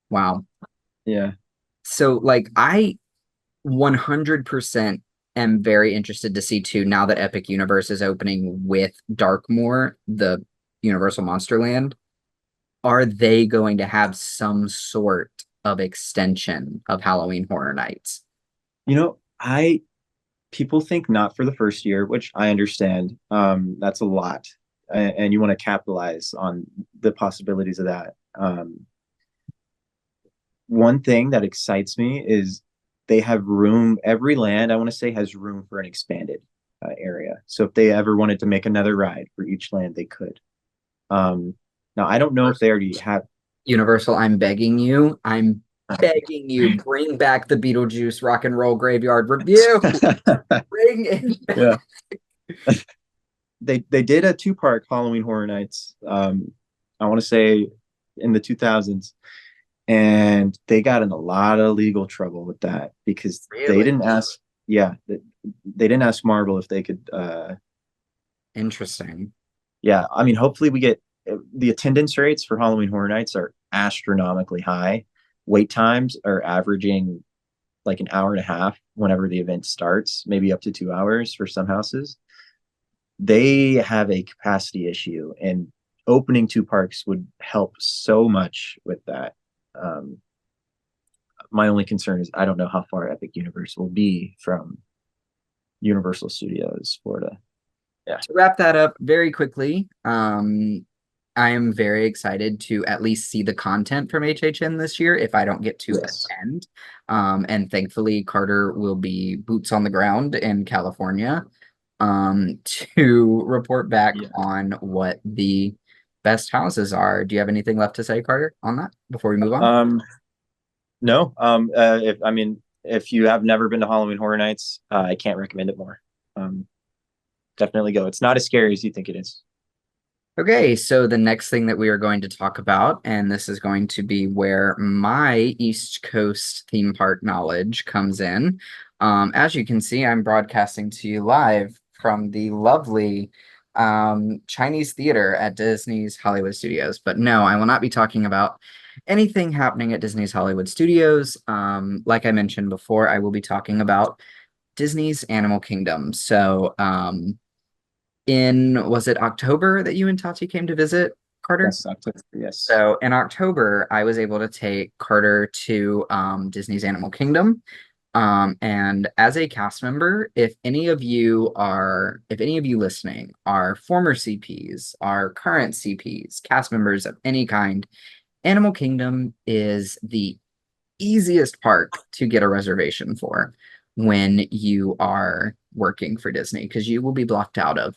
Wow. yeah. So like I 100% am very interested to see too now that Epic Universe is opening with Darkmoor, the Universal Monsterland. Are they going to have some sort of extension of Halloween Horror Nights? You know, I people think not for the first year, which I understand. That's a lot, and you want to capitalize on the possibilities of that. One thing that excites me is they have room. Every land I want to say has room for an expanded area. So if they ever wanted to make another ride for each land, they could. Um, Now I don't know if they already have. Universal, I'm begging you. I'm begging you. Bring back the Beetlejuice Rock and Roll Graveyard Review. Bring it back. Yeah, they did a two-part Halloween Horror Nights. I want to say in the 2000s, and they got in a lot of legal trouble with that because they Really didn't ask. Yeah, they didn't ask Marvel if they could. interesting. Yeah, I mean, hopefully we get the attendance rates for Halloween Horror Nights are astronomically high. Wait times are averaging like an hour and a half whenever the event starts, maybe up to 2 hours for some houses. They have a capacity issue, and opening two parks would help so much with that. Um, my only concern is I don't know how far Epic Universe will be from Universal Studios, Florida. Yeah. To wrap that up very quickly, I am very excited to at least see the content from HHN this year if I don't get to Yes. attend. And thankfully, Carter will be boots on the ground in California to report back Yeah. on what the best houses are. Do you have anything left to say, Carter, on that before we move on? Um, no. If I mean, if you have never been to Halloween Horror Nights, I can't recommend it more. Um, Definitely go. It's not as scary as you think it is. Okay, so the next thing that we are going to talk about, and this is going to be where my East Coast theme park knowledge comes in. As you can see, I'm broadcasting to you live from the lovely Chinese theater at Disney's Hollywood Studios. But no, I will not be talking about anything happening at Disney's Hollywood Studios. Like I mentioned before, I will be talking about Disney's Animal Kingdom. So, was it October that you and Tati came to visit, Carter? Yes, October. Yes. So in October, I was able to take Carter to Disney's Animal Kingdom. And as a cast member, if any of you listening are former CPs, are current CPs, cast members of any kind, Animal Kingdom is the easiest park to get a reservation for when you are working for Disney because you will be blocked out of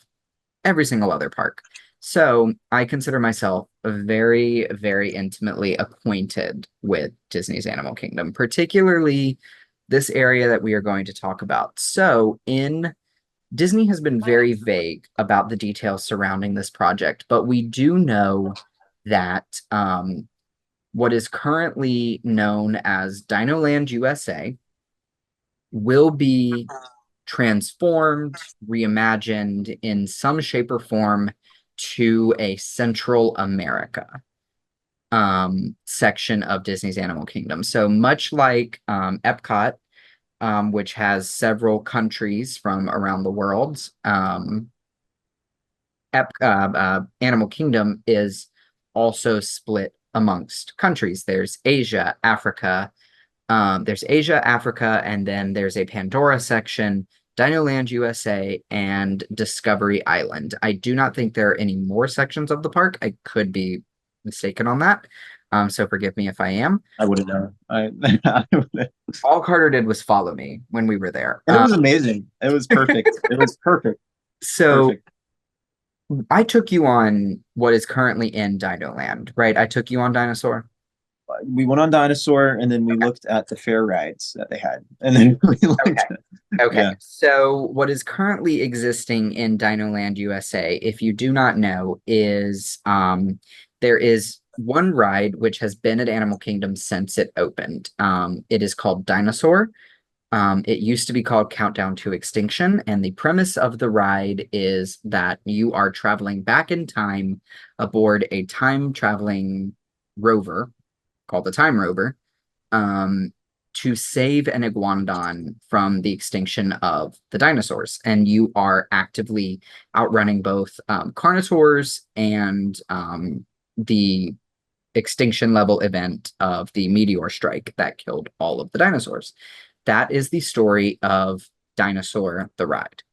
every single other park. So I consider myself very, very intimately acquainted with Disney's Animal Kingdom, particularly this area that we are going to talk about. So in Disney has been very vague about the details surrounding this project, but we do know that what is currently known as Dinoland USA will be transformed, reimagined in some shape or form to a Central America section of Disney's Animal Kingdom. So much like Epcot, which has several countries from around the world, Animal Kingdom is also split amongst countries. There's Asia, Africa, and then there's a Pandora section, Dinoland USA, and Discovery Island. I do not think there are any more sections of the park. I could be mistaken on that. So forgive me if I am. I wouldn't know. I wouldn't. All Carter did was follow me when we were there. And it was amazing. It was perfect. It was perfect. So Perfect. I took you on what is currently in Dinoland, right? I took you on Dinosaur. We went on Dinosaur and then we looked at the fair rides that they had. And then we Okay. looked at, Okay. yeah, So what is currently existing in Dinoland USA, if you do not know, is there is one ride which has been at Animal Kingdom since it opened. It is called Dinosaur. It used to be called Countdown to Extinction, and the premise of the ride is that you are traveling back in time aboard a time traveling rover called the Time Rover, um, to save an iguanodon from the extinction of the dinosaurs. And you are actively outrunning both carnivores and the extinction level event of the meteor strike that killed all of the dinosaurs. That is the story of Dinosaur the Ride.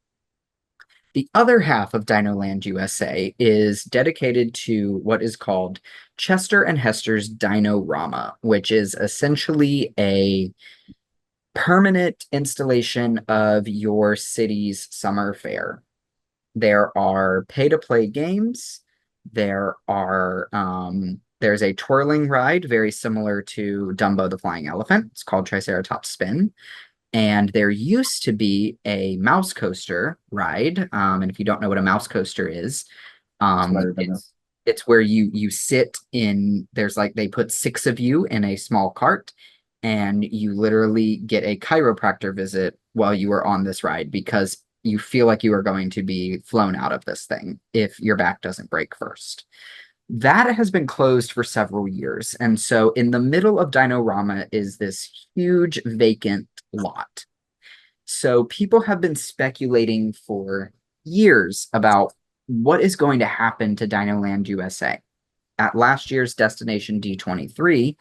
The other half of Dinoland USA is dedicated to what is called Chester and Hester's Dino-Rama, which is essentially a permanent installation of your city's summer fair. There are pay-to-play games. There's a twirling ride very similar to Dumbo the Flying Elephant. It's called Triceratops Spin. And there used to be a mouse coaster ride. And if you don't know what a mouse coaster is, that's what I remember. it's where you sit in, there's like they put six of you in a small cart, and you literally get a chiropractor visit while you are on this ride because you feel like you are going to be flown out of this thing if your back doesn't break first. That has been closed for several years. And so in the middle of Dinorama is this huge vacant lot. So people have been speculating for years about what is going to happen to Dinoland USA. At last year's Destination D23,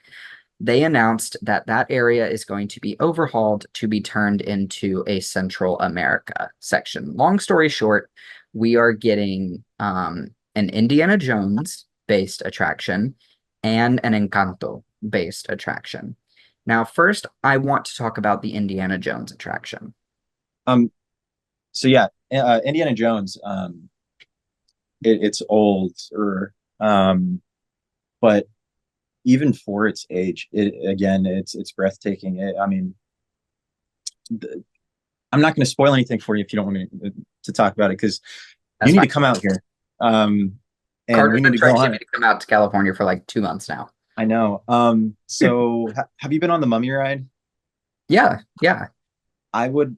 they announced that that area is going to be overhauled to be turned into a Central America section. Long story short, we are getting an Indiana Jones based attraction and an Encanto based attraction. Now, first, I want to talk about the Indiana Jones attraction. Um, so yeah, Indiana Jones, it's old, or but even for its age, it's breathtaking. I mean, I'm not going to spoil anything for you if you don't want me to talk about it, because you That's need fine. to come out here, and Carter's we need been to trying go to get on me it. to come out to California for like 2 months now. I know. So have you been on the Mummy ride? Yeah, yeah. I would.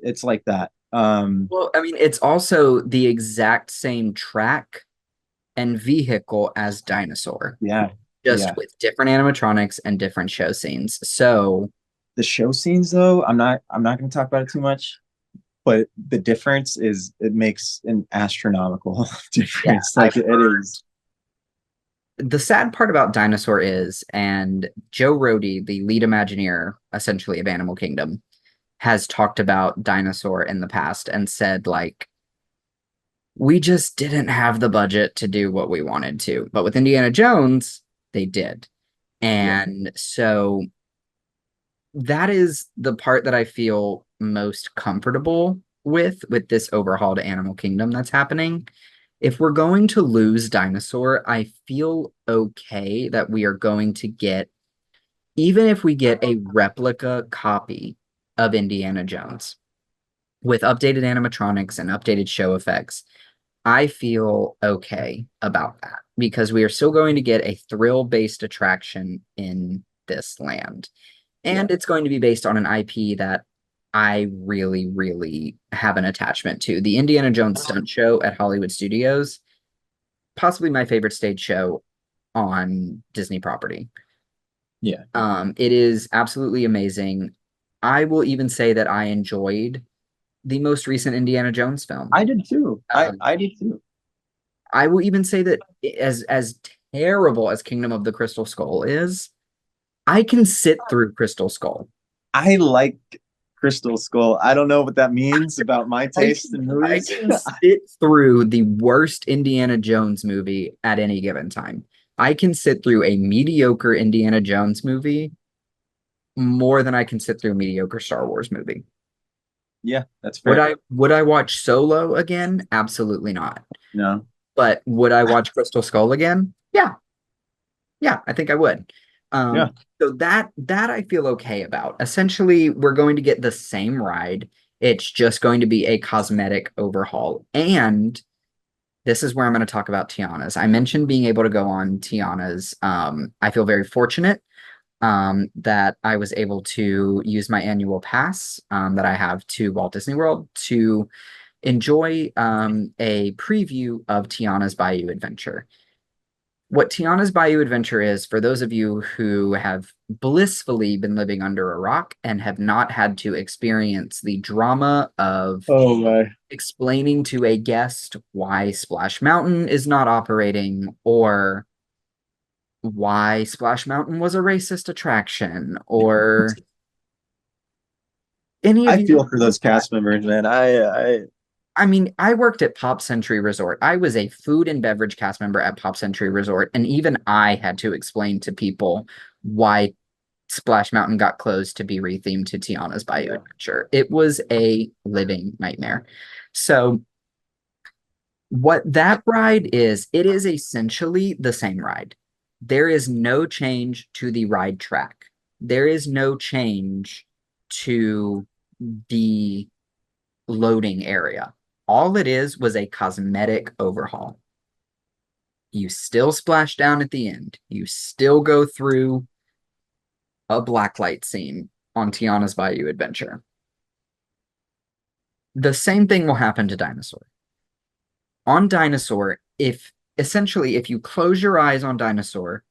It's like that. Well, I mean, it's also the exact same track and vehicle as Dinosaur, Yeah, just yeah. with different animatronics and different show scenes. So, The show scenes, though, I'm not going to talk about it too much, but the difference is it makes an astronomical yeah, difference. I've Like it heard. is. The sad part about Dinosaur is, and Joe Rohde, the lead Imagineer, essentially of Animal Kingdom, has talked about Dinosaur in the past and said, like, we just didn't have the budget to do what we wanted to. But with Indiana Jones, they did. Yeah, And so that is the part that I feel most comfortable with this overhaul to Animal Kingdom that's happening. If we're going to lose Dinosaur, I feel okay that we are going to get, even if we get a replica copy of Indiana Jones with updated animatronics and updated show effects, I feel okay about that because we are still going to get a thrill-based attraction in this land. yeah. And it's going to be based on an IP that I really, really have an attachment to. The Indiana Jones stunt show at Hollywood Studios, possibly my favorite stage show on Disney property. Yeah, It is absolutely amazing. I will even say that I enjoyed the most recent Indiana Jones film. I did too. I Um, I did too. I will even say that as terrible as Kingdom of the Crystal Skull is, I can sit through Crystal Skull. I like Crystal Skull. I don't know what that means about my taste in I movies. can sit through the worst Indiana Jones movie at any given time. I can sit through a mediocre Indiana Jones movie more than I can sit through a mediocre Star Wars movie. Yeah, that's Would fair. I watch Solo again? Absolutely not. No. But would I watch Crystal Skull again? Yeah. Yeah, I think I would. Yeah. So that I feel okay about. Essentially, we're going to get the same ride. It's just going to be a cosmetic overhaul. And this is where I'm going to talk about Tiana's. I mentioned being able to go on Tiana's. I feel very fortunate that I was able to use my annual pass that I have to Walt Disney World to enjoy a preview of Tiana's Bayou Adventure. What Tiana's Bayou Adventure is, for those of you who have blissfully been living under a rock and have not had to experience the drama of Oh my. explaining to a guest why Splash Mountain is not operating or why Splash Mountain was a racist attraction or any of I you. feel for those cast members, man. I mean, I worked at Pop Century Resort. I was a food and beverage cast member at Pop Century Resort, and even I had to explain to people why Splash Mountain got closed to be rethemed to Tiana's Bayou Adventure. It was a living nightmare. So, what that ride is, it is essentially the same ride. There is no change to the ride track. There is no change to the loading area. All it is was a cosmetic overhaul. You still splash down at the end. You still go through a blacklight scene on Tiana's Bayou Adventure. The same thing will happen to Dinosaur. On Dinosaur, if you close your eyes on Dinosaur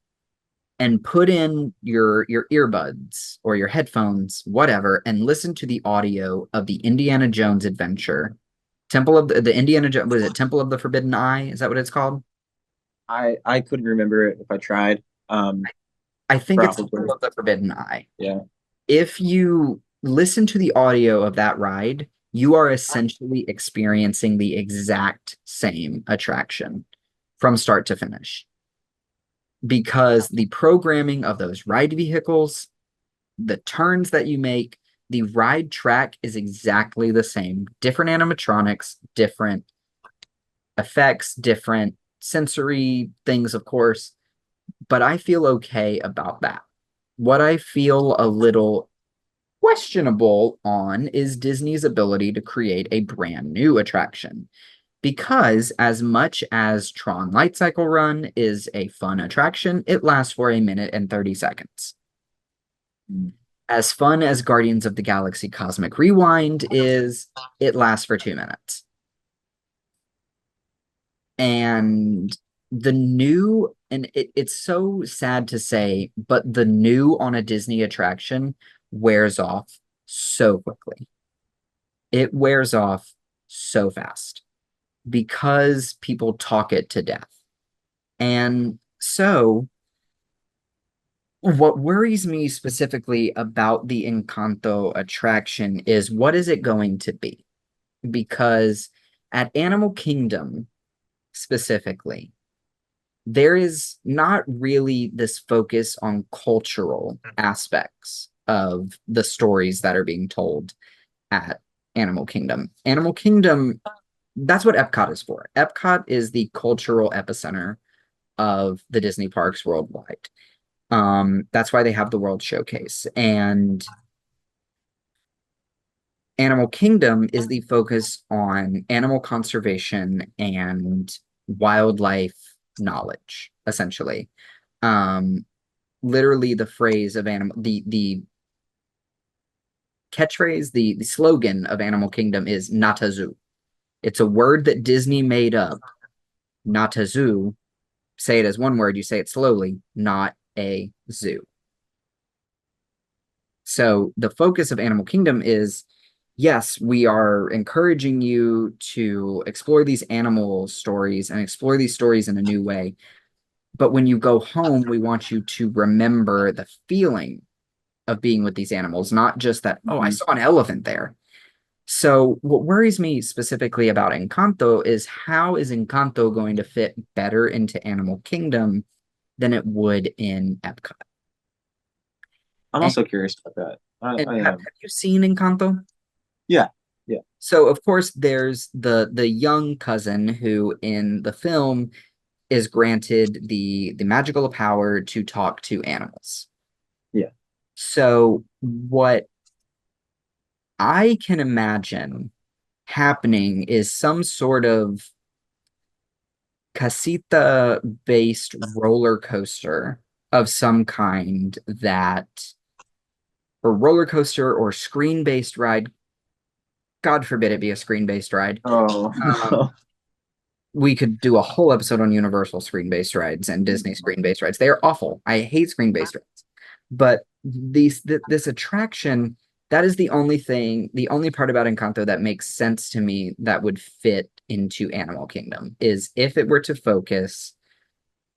and put in your earbuds or your headphones, whatever, and listen to the audio of the Indiana Jones adventure, Temple of the Indiana Jones, was it Temple of the Forbidden Eye? Is that what it's called? I couldn't remember it if I tried. I think it's Probably. Temple of the Forbidden Eye. Yeah. If you listen to the audio of that ride, you are essentially experiencing the exact same attraction from start to finish because the programming of those ride vehicles, the turns that you make, the ride track is exactly the same. Different animatronics, different effects, different sensory things, of course, but I feel okay about that. What I feel a little questionable on is Disney's ability to create a brand new attraction. Because as much as Tron Light Cycle Run is a fun attraction, it lasts for a minute and 30 seconds. As fun as Guardians of the Galaxy Cosmic Rewind is, it lasts for 2 minutes. And the new, and it's so sad to say, but the new on a Disney attraction wears off so quickly. It wears off so fast because people talk it to death. And so, what worries me specifically about the Encanto attraction is what is it going to be? Because at Animal Kingdom specifically, there is not really this focus on cultural aspects of the stories that are being told at Animal Kingdom. Animal Kingdom, that's what Epcot is for. Epcot is the cultural epicenter of the Disney parks worldwide. That's why they have the World Showcase. And Animal Kingdom is the focus on animal conservation and wildlife knowledge, essentially. Literally the phrase of animal the catchphrase, the slogan of Animal Kingdom is not a zoo. It's a word that Disney made up. Not a zoo. Say it as one word, you say it slowly, not a zoo. So the focus of Animal Kingdom is yes, we are encouraging you to explore these animal stories and explore these stories in a new way. But when you go home, we want you to remember the feeling of being with these animals, not just that, oh, I Mhm. saw an elephant there. So what worries me specifically about Encanto is how is Encanto going to fit better into Animal Kingdom than it would in Epcot? I'm And, also curious about that. and I am. have you seen Encanto? Yeah. Yeah. So of course there's the young cousin who in the film is granted the magical power to talk to animals. Yeah. So what I can imagine happening is some sort of casita based roller coaster of some kind that, or roller coaster or screen based ride. God forbid it be a screen based ride. Oh Um, no. we could do a whole episode on Universal screen based rides and Disney screen based rides. They are awful. I hate screen based rides. But this attraction, that is the only thing, the only part about Encanto that makes sense to me that would fit into Animal Kingdom is if it were to focus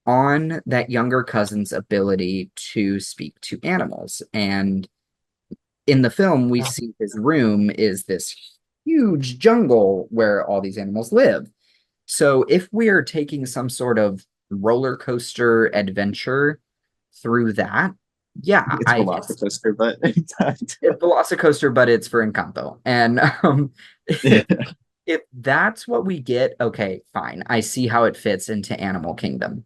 on that younger cousin's ability to speak to animals. And in the film, we see his room is this huge jungle where all these animals live. So if we're taking some sort of roller coaster adventure through that, yeah, It's Velocicoaster, but it's Velocicoaster, but it's for Encanto. And yeah. if that's what we get, okay, fine. I see how it fits into Animal Kingdom.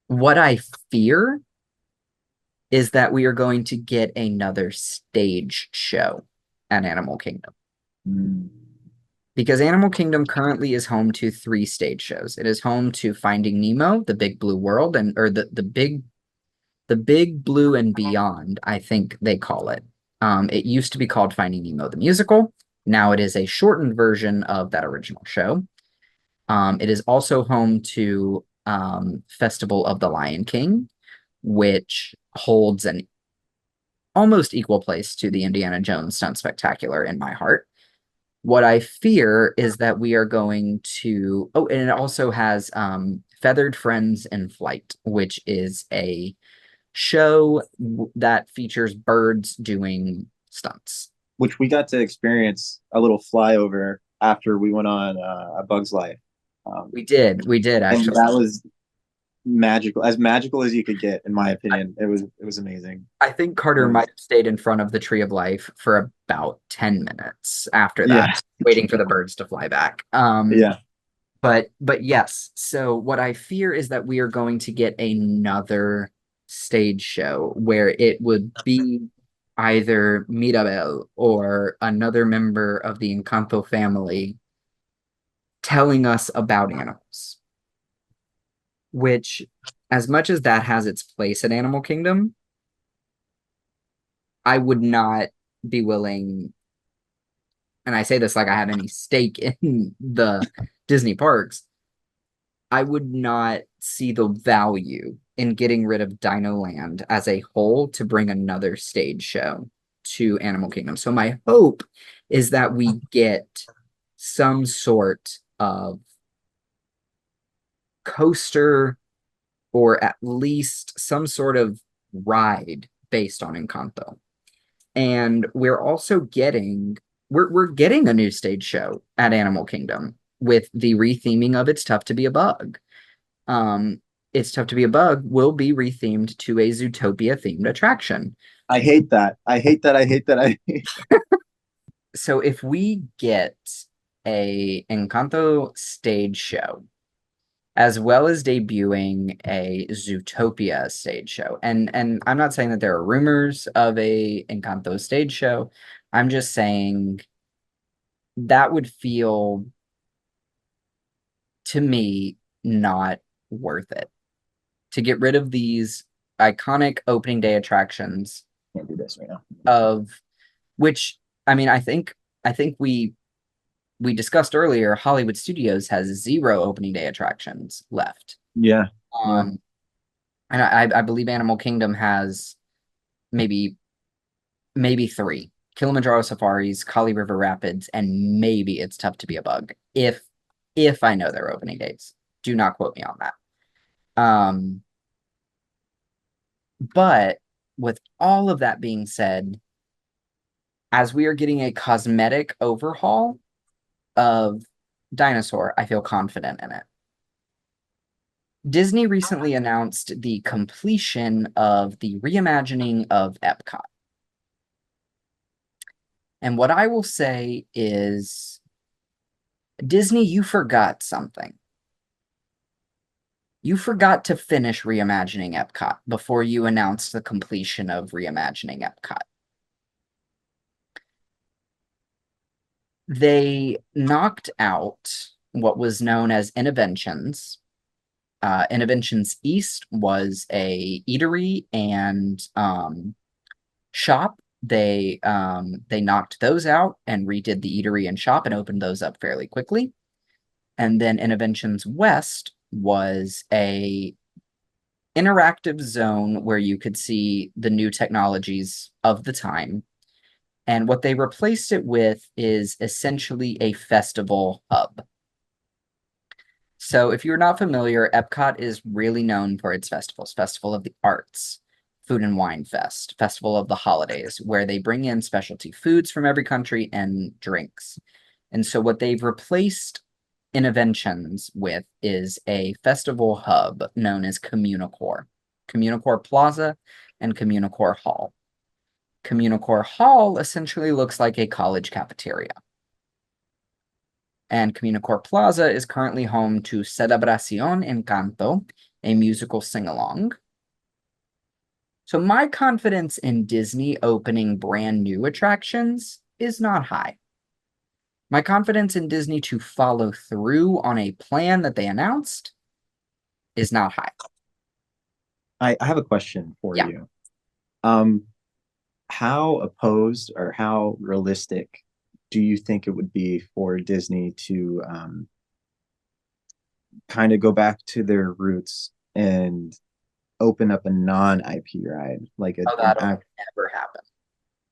What I fear is that we are going to get another stage show at Animal Kingdom. Mm. Because Animal Kingdom currently is home to three stage shows. It is home to Finding Nemo, the Big Blue World, and or the Big Blue and Beyond, I think they call it. It used to be called Finding Nemo the musical. Now it is a shortened version of that original show. It is also home to Festival of the Lion King, which holds an almost equal place to the Indiana Jones Stunt Spectacular in my heart. What I fear is that we are going to. Oh, and it also has Feathered Friends in Flight, which is a show that features birds doing stunts. Which we got to experience a little flyover after we went on A Bug's Life. Um, We did and actually. that was magical as you could get, in my opinion. It was amazing. I think It Carter might was, have stayed in front of the Tree of Life for about 10 minutes after that, yeah, waiting for the birds to fly back. yeah. But yes, so what I fear is that we are going to get another stage show where it would be either Mirabel or another member of the Encanto family telling us about animals, which, as much as that has its place at Animal Kingdom, I would not be willing, and I say this like I have any stake in the Disney parks, I would not see the value in getting rid of Dino Land as a whole to bring another stage show to Animal Kingdom. So my hope is that we get some sort of coaster or at least some sort of ride based on Encanto. And we're also we're getting a new stage show at Animal Kingdom with the retheming of It's Tough to Be a Bug. Um, It's Tough to Be a Bug will be rethemed to a Zootopia themed attraction. I hate that. I hate that. I hate that. I hate So if we get a Encanto stage show, as well as debuting a Zootopia stage show, and I'm not saying that there are rumors of a Encanto stage show. I'm just saying that would feel to me not worth it to get rid of these iconic opening day attractions can't do this right now. of which I mean I think we discussed earlier Hollywood Studios has zero opening day attractions left. Yeah. Yeah. Um and I believe Animal Kingdom has maybe three. Kilimanjaro Safaris, Kali River Rapids, and maybe It's Tough to Be a Bug. If I know their opening dates. Do not quote me on that. Um, but with all of that being said, as we are getting a cosmetic overhaul of Dinosaur, I feel confident in it. Disney recently announced the completion of the reimagining of Epcot. And what I will say is, Disney, you forgot something. You forgot to finish reimagining Epcot before you announced the completion of reimagining Epcot. They knocked out what was known as Innoventions. Innoventions East was a eatery and shop. They knocked those out and redid the eatery and shop and opened those up fairly quickly. And then Innoventions West was a interactive zone where you could see the new technologies of the time. And what they replaced it with is essentially a festival hub. So if you're not familiar, Epcot is really known for its festivals: Festival of the Arts, Food and Wine Fest, Festival of the Holidays, where they bring in specialty foods from every country and drinks. And so what they've replaced Innoventions with is a festival hub known as Communicore, Communicore Plaza and Communicore Hall. Communicore Hall essentially looks like a college cafeteria. And Communicore Plaza is currently home to Celebración Encanto, a musical sing-along. So my confidence in Disney opening brand new attractions is not high. My confidence in Disney to follow through on a plan that they announced is not high. I have a question for Yeah. you. How opposed or how realistic do you think it would be for Disney to kind of go back to their roots and open up a non-IP ride, like Oh, an that'll act never happen.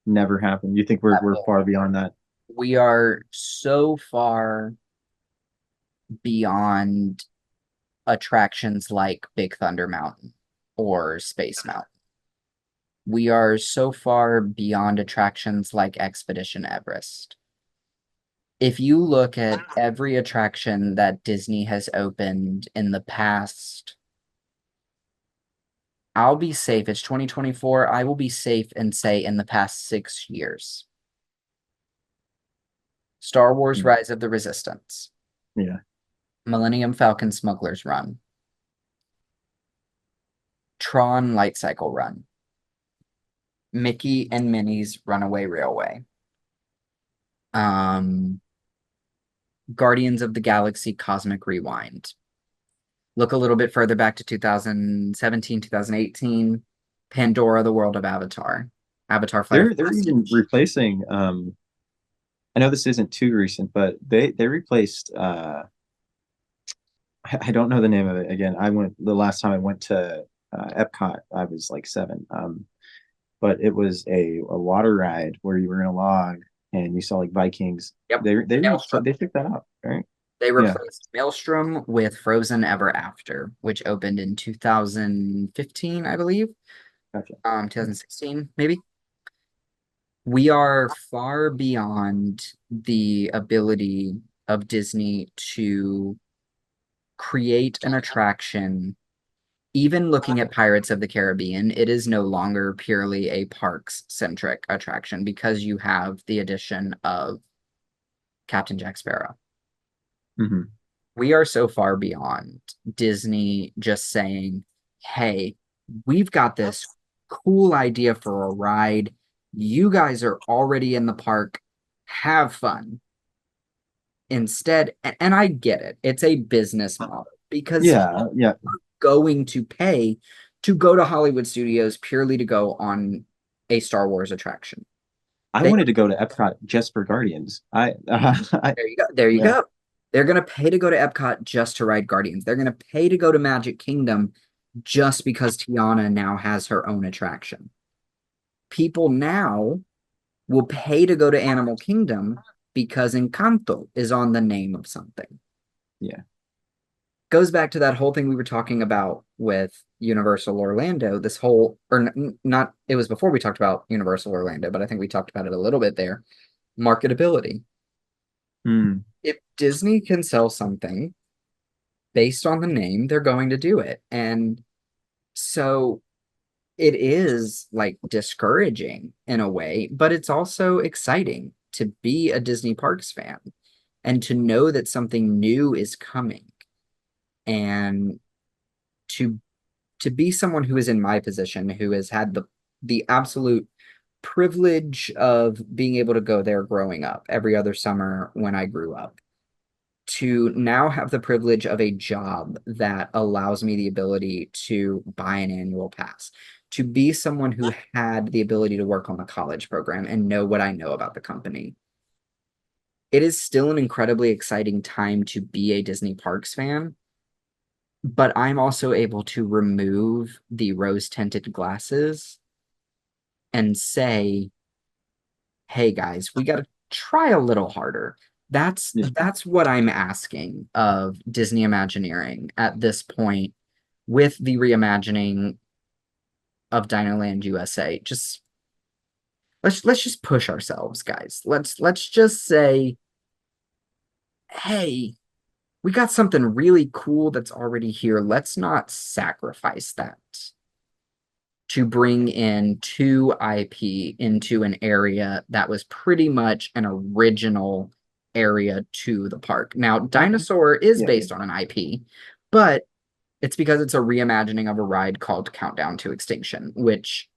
never happened? You think That we're will, far beyond that? we are so far beyond attractions like Big Thunder Mountain or Space Mountain. We are so far beyond attractions like Expedition Everest. If you look at every attraction that Disney has opened in the past, I'll be safe. It's 2024. I will be safe and say in the past 6 years. Star Wars Mm. Rise of the Resistance, Yeah. Millennium Falcon Smuggler's Run, Tron Light Cycle Run, Mickey and Minnie's Runaway Railway, um, Guardians of the Galaxy Cosmic Rewind. Look a little bit further back to 2017, 2018, Pandora, the World of Avatar, Avatar Flight of They're even Passage. replacing I know this isn't too recent, but they replaced I don't know the name of it. Again, I went the last time I went to Epcot, I was like seven. But it was a water ride where you were in a log and you saw like Vikings. Yep. Maelstrom. They picked that up, right? They Yeah, replaced Maelstrom with Frozen Ever After, which opened in 2015, I believe. gotcha. 2016, maybe. We are far beyond the ability of Disney to create an attraction. Even looking at Pirates of the Caribbean, it is no longer purely a parks-centric attraction because you have the addition of Captain Jack Sparrow. Hmm. We are so far beyond Disney just saying, hey, we've got this cool idea for a ride. You guys are already in the park. Have fun. Instead, and I get it, it's a business model because Yeah, yeah. going to pay to go to Hollywood Studios purely to go on a Star Wars attraction. I They wanted to go to Epcot just for Guardians. There you go. There you Yeah. go. They're gonna pay to go to Epcot just to ride Guardians. They're gonna pay to go to Magic Kingdom just because Tiana now has her own attraction. People now will pay to go to Animal Kingdom because Encanto is on the name of something. Yeah. goes back to that whole thing we were talking about with Universal Orlando. This whole, or not, it was before we talked about Universal Orlando, but I think we talked about it a little bit there. Marketability. Hmm. If Disney can sell something based on the name, they're going to do it. And so it is like discouraging in a way, but it's also exciting to be a Disney Parks fan and to know that something new is coming and to be someone who is in my position who has had the absolute privilege of being able to go there growing up every other summer when I grew up to now have the privilege of a job that allows me the ability to buy an annual pass, to be someone who had the ability to work on the college program and know what I know about the company. It is still an incredibly exciting time to be a Disney Parks fan, but I'm also able to remove the rose tinted glasses and say, hey guys, we got to try a little harder. Yeah. That's what I'm asking of Disney Imagineering at this point with the reimagining of Dinoland USA. Just let's just push ourselves, guys. Let's just say, hey, we got something really cool that's already here. Let's not sacrifice that to bring in two IP into an area that was pretty much an original area to the park. Now, Dinosaur is Yeah. based on an IP, but it's because it's a reimagining of a ride called Countdown to Extinction, which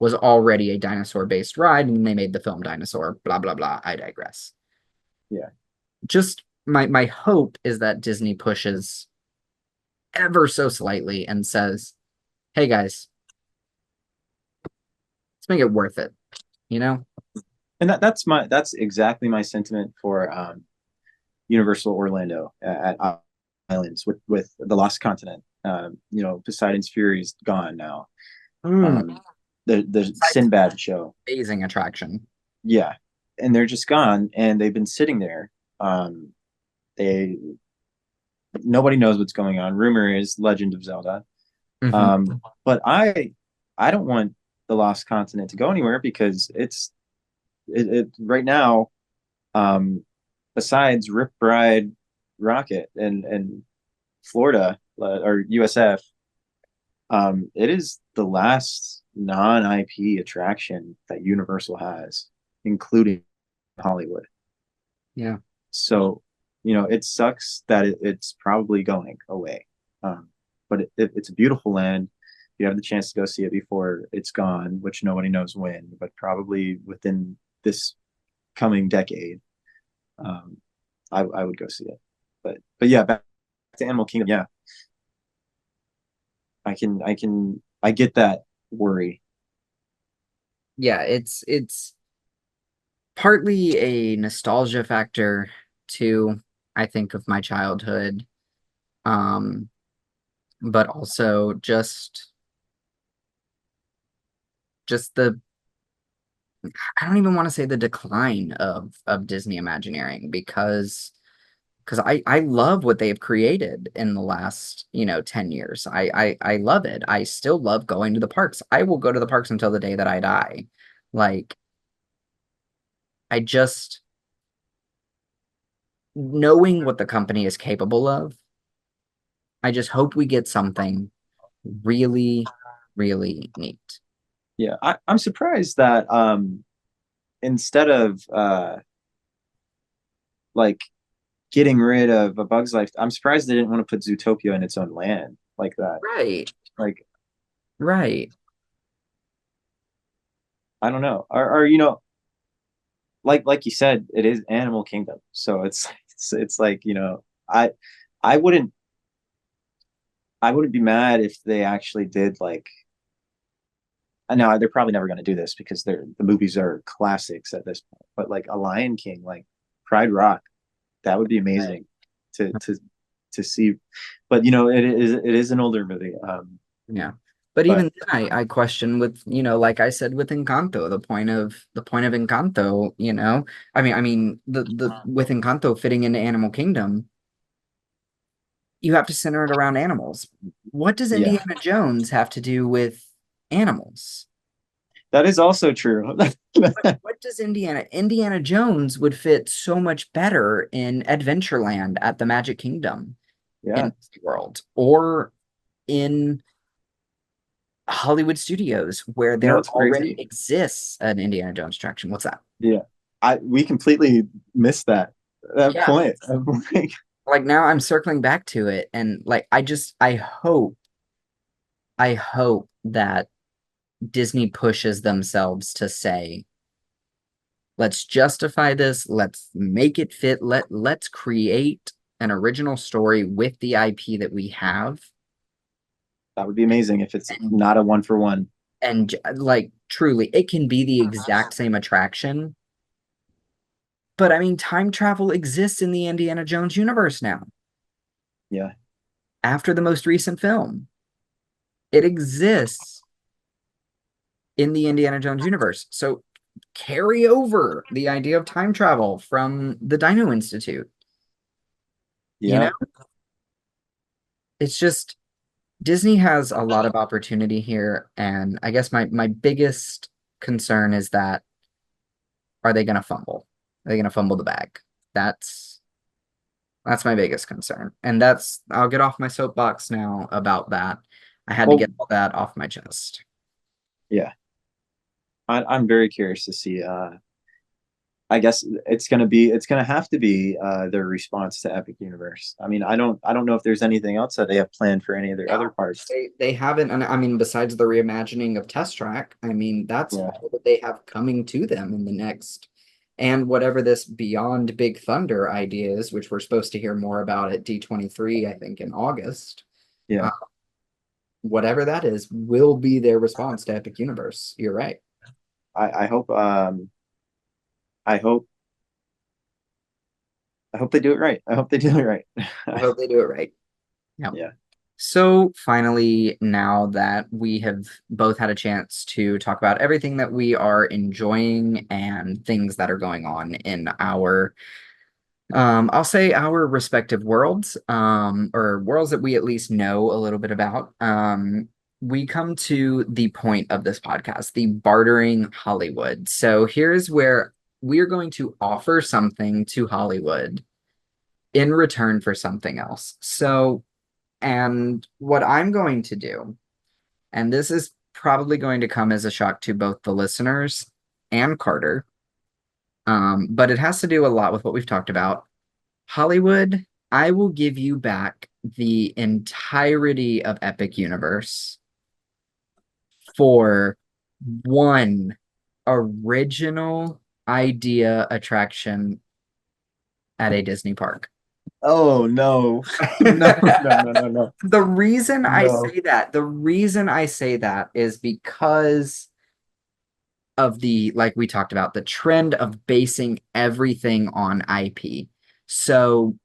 was already a dinosaur based ride, and they made the film Dinosaur, blah, blah, blah. I digress. Yeah. Just my hope is that Disney pushes ever so slightly and says, hey guys, let's make it worth it, you know? And that's exactly my sentiment for Universal Orlando at Islands with the Lost Continent. Poseidon's Fury is gone now. Mm, Um, the Sinbad show, amazing attraction. yeah, and they're just gone, and they've been sitting there. Um, they Nobody knows what's going on. Rumor is Legend of Zelda. Hmm. But I don't want the Lost Continent to go anywhere because it right now. Um, Besides Rip Bride Rocket and Florida or USF, it is the last non-IP attraction that Universal has, including Hollywood. Yeah. So, it sucks that it's probably going away. Um, but it's a beautiful land. You have the chance to go see it before it's gone, which nobody knows when, but probably within this coming decade. Um, I would go see it. But yeah, back to Animal Kingdom. Yeah, I get that worry. Yeah, it's partly a nostalgia factor too, I think of my childhood. Um, but also just the I don't even want to say the decline of Disney Imagineering because I love what they've created in the last, 10 years. I love it. I still love going to the parks. I will go to the parks until the day that I die. Like I just knowing what the company is capable of, I just hope we get something really, really neat. Yeah, I'm surprised that instead of like getting rid of A Bug's Life, I'm surprised they didn't want to put Zootopia in its own land like that. Right, Like right. I don't know, or like you said, it is Animal Kingdom, so it's like I I wouldn't I wouldn't be mad if they actually did like. I know they're probably never going to do this because the movies are classics at this point. But like a Lion King, like Pride Rock, that would be amazing to to to see. But it is an older movie. Yeah. But But even then I question with, like I said with Encanto, the point of Encanto, I mean the with Encanto fitting into Animal Kingdom, you have to center it around animals. What does Yeah, Indiana Jones have to do with animals? that is also true. What does Indiana Jones would fit so much better in Adventureland at the Magic Kingdom Yeah. in Disney World or in Hollywood Studios where You know there what's already crazy? exists an Indiana Jones attraction. What's that? Yeah. We completely missed that Yeah. point. I'm like, Like now I'm circling back to it and like I hope that Disney pushes themselves to say, let's justify this, let's make it fit, let's create an original story with the IP that we have that would be amazing if it's and not a one for one. like truly it can be the exact same attraction. But I mean, time travel exists in the Indiana Jones universe now. Yeah. After the most recent film, it exists in the Indiana Jones universe. So carry over the idea of time travel from the Dino Institute. You know, Yeah. it's just Disney has a lot of opportunity here, and I guess my biggest concern is that are they going to fumble? Are they going to fumble the bag? That's that's my biggest concern, and that's I'll get off my soapbox now about that. I had to Well, get all that off my chest. yeah. I'm very curious to see. I guess it's gonna have to be their response to Epic Universe. I mean, I don't know if there's anything else that they have planned for any of their other No, parts. they haven't, and I mean, besides the reimagining of Test Track, I mean, that's Yeah. all that they have coming to them in the next, and whatever this Beyond Big Thunder idea is, which we're supposed to hear more about at D23, I think in August. Yeah. Uh, whatever that is, will be their response to Epic Universe. You're right. I hope I hope I hope they do it right. I hope they do it right. I hope they do it right. Yeah. Yeah. So finally, now that we have both had a chance to talk about everything that we are enjoying and things that are going on in our, I'll say our respective worlds, or worlds that we at least know a little bit about, we come to the point of this podcast, the bartering Hollywood. So here's where we are going to offer something to Hollywood in return for something else. So and what I'm going to do, and this is probably going to come as a shock to both the listeners and Carter, but it has to do a lot with what we've talked about. Hollywood, I will give you back the entirety of Epic Universe for one original idea attraction at a Disney park. Oh no. No, no, no, no, no. The No. reason I say that is because of the, like we talked about, the trend of basing everything on IP. So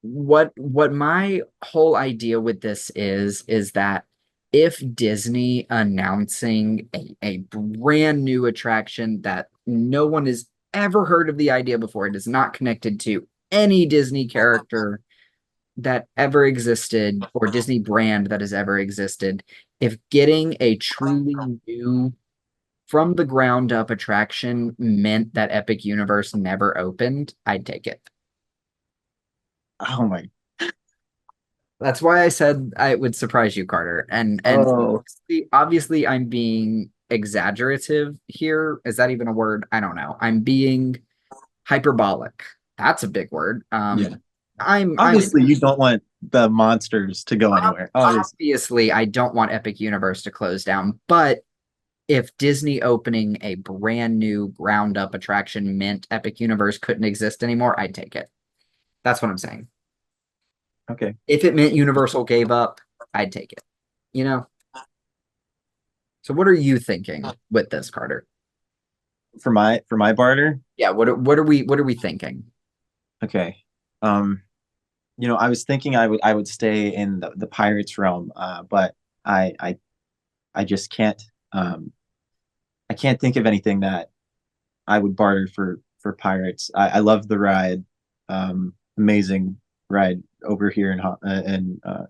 what my whole idea with this is that if Disney announcing a brand new attraction that no one has ever heard of the idea before, it is not connected to any Disney character that ever existed or Disney brand that has ever existed, if getting a truly new from the ground up attraction meant that Epic Universe never opened, I'd take it. Oh my. That's why I said I would surprise you, Carter. And Oh. obviously I'm being exaggerative here. Is that even a word? I don't know. I'm being hyperbolic. That's a big word. Yeah. I'm Obviously, you don't want the monsters to go anywhere. Obviously. obviously I don't want Epic Universe to close down, but if Disney opening a brand new ground up attraction meant Epic Universe couldn't exist anymore, I'd take it. That's what I'm saying. Okay. If it meant Universal gave up, I'd take it. You know? So what are you thinking with this, Carter? For my barter. Yeah, what are we thinking? Okay. Um, I was thinking I would stay in the pirates realm, but I I I just can't I can't think of anything that I would barter for pirates. I love the ride. Amazing. ride over here in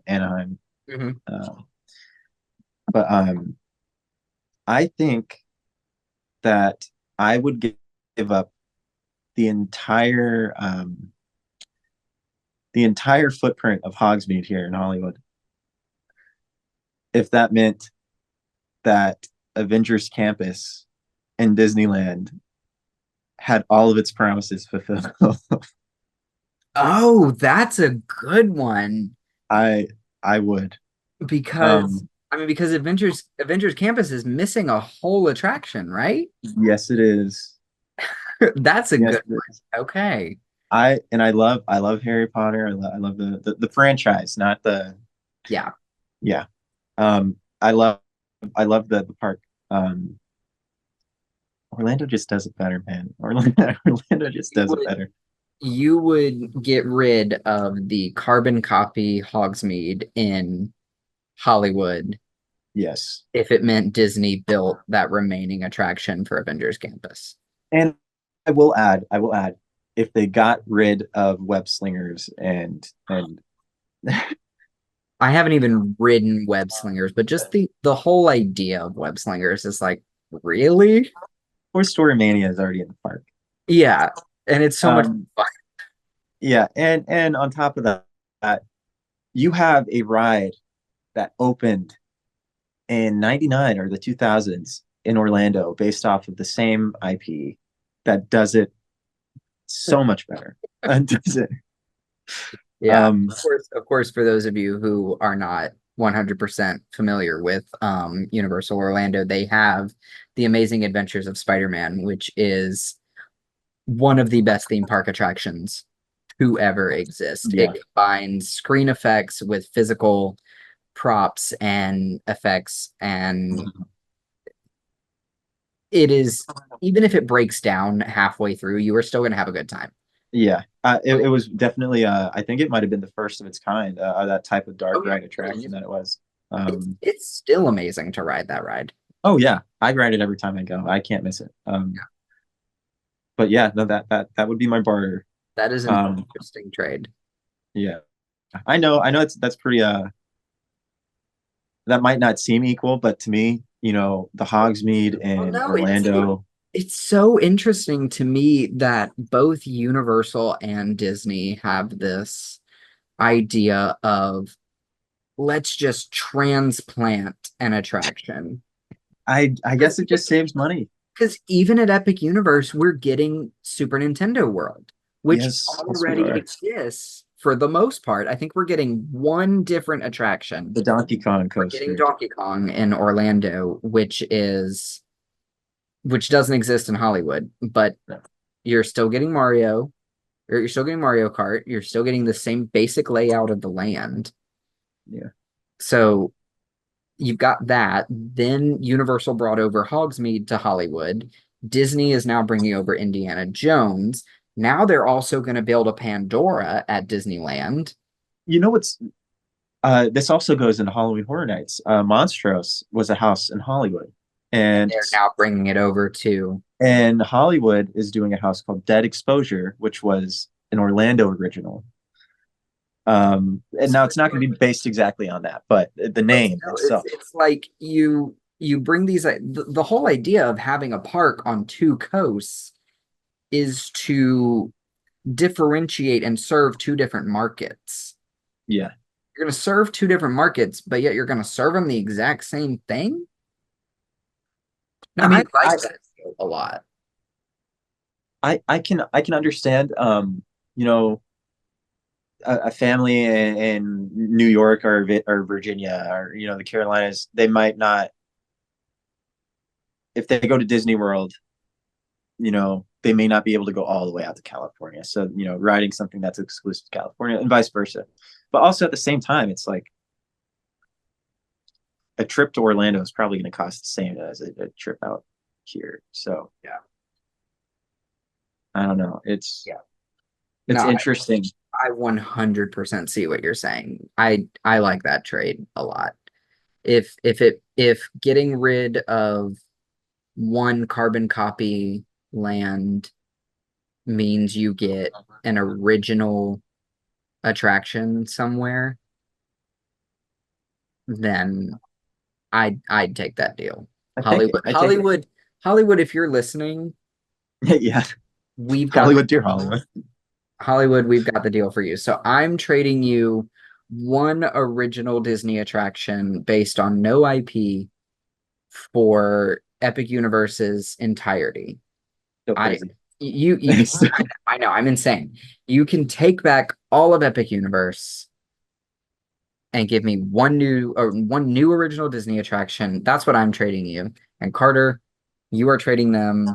Anaheim. Hmm. Uh, but I think that I would give up the entire footprint of Hogsmeade here in Hollywood if that meant that Avengers Campus in Disneyland had all of its promises fulfilled. Oh, that's a good one I I would. because Um, I mean because Avengers Campus is missing a whole attraction, right? yes, it is. That's a Yes, good it is. one. Okay. I love Harry Potter. I love the franchise, not the Yeah. yeah. I love the park. Um, Orlando just does it better, man. Orlando just You does it would better. you would get rid of the carbon copy Hogsmeade in Hollywood Yes. if it meant Disney built that remaining attraction for Avengers Campus. And I will add, if they got rid of web slingers and I haven't even ridden web slingers, but just the whole idea of web slingers is like, really? Toy Story Mania is already in the park. Yeah, and it's so much Um, fun. yeah, and on top of that, you have a ride that opened in '99 or the 2000s in Orlando based off of the same IP that does it so much better. Does it? Yeah, Um, of course, for those of you who are not 100% familiar with Universal Orlando, they have The Amazing Adventures of Spider-Man, which is one of the best theme park attractions to ever exist. yeah, It combines screen effects with physical props and effects, and it is, even if it breaks down halfway through, you are still going to have a good time. yeah. It was definitely. I think it might have been the first of its kind. That type of dark Oh yeah, ride attraction that it was. Um, it's still amazing to ride that ride. oh yeah, I ride it every time I go. I can't miss it. But yeah, no, that would be my barter. That is an Um, interesting trade. yeah, I know that's pretty. That might not seem equal, but to me, the Hogsmeade Well, and no, Orlando. it's so interesting to me that both Universal and Disney have this idea of let's just transplant an attraction. I guess it just saves money. Because even at Epic Universe, we're getting Super Nintendo World, which Yes, yes, we already are. exists for the most part. I think we're getting one different attraction. The Donkey Kong We're getting coaster. Donkey Kong in Orlando, which doesn't exist in Hollywood, but you're still getting Mario, or you're still getting Mario Kart. You're still getting the same basic layout of the land. Yeah. So you've got that. Then Universal brought over Hogsmeade to Hollywood. Disney is now bringing over Indiana Jones. Now they're also going to build a Pandora at Disneyland. You know what's this also goes into Halloween Horror Nights. Monstros was a house in Hollywood, And and they're now bringing it over to. and Hollywood is doing a house called Dead Exposure, which was an Orlando original. And So now it's it's not going like, to be based exactly on that, but the but name still, itself. it's like you bring these the whole idea of having a park on two coasts is to differentiate and serve two different markets. Yeah. You're going to serve two different markets, but yet you're going to serve them the exact same thing. I Now, I mean, like that a lot. I can understand you know a family in New York or Virginia or the Carolinas, they might not, if they go to Disney World, they may not be able to go all the way out to California. So, riding something that's exclusive to California and vice versa. But also at the same time, it's like a trip to Orlando is probably going to cost the same as a trip out here. So Yeah. I don't know. It's No, interesting. I 100% see what you're saying. I like that trade a lot. If getting rid of one carbon copy land means you get an original attraction somewhere, then I'd take that deal. Hollywood, I take it. Hollywood, Hollywood, if you're listening, Yeah, we've got Hollywood, dear Hollywood. Hollywood, we've got the deal for you. So I'm trading you one original Disney attraction based on no IP for Epic Universe's entirety. So I crazy. you I know, I'm insane. You can take back all of Epic Universe and give me one new original Disney attraction. That's what I'm trading you. And Carter, you are trading them.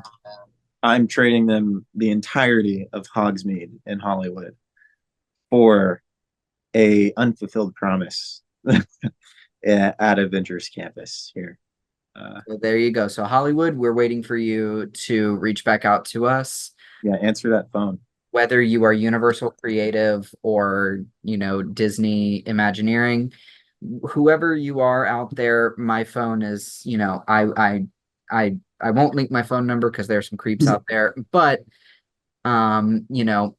I'm trading them the entirety of Hogsmeade in Hollywood for a unfulfilled promise at Avengers Campus here. So there you go. So Hollywood, we're waiting for you to reach back out to us, Yeah, answer that phone. whether you are Universal Creative or, Disney Imagineering. Whoever you are out there, my phone is, I won't link my phone number because there's some creeps out there, but um, you know,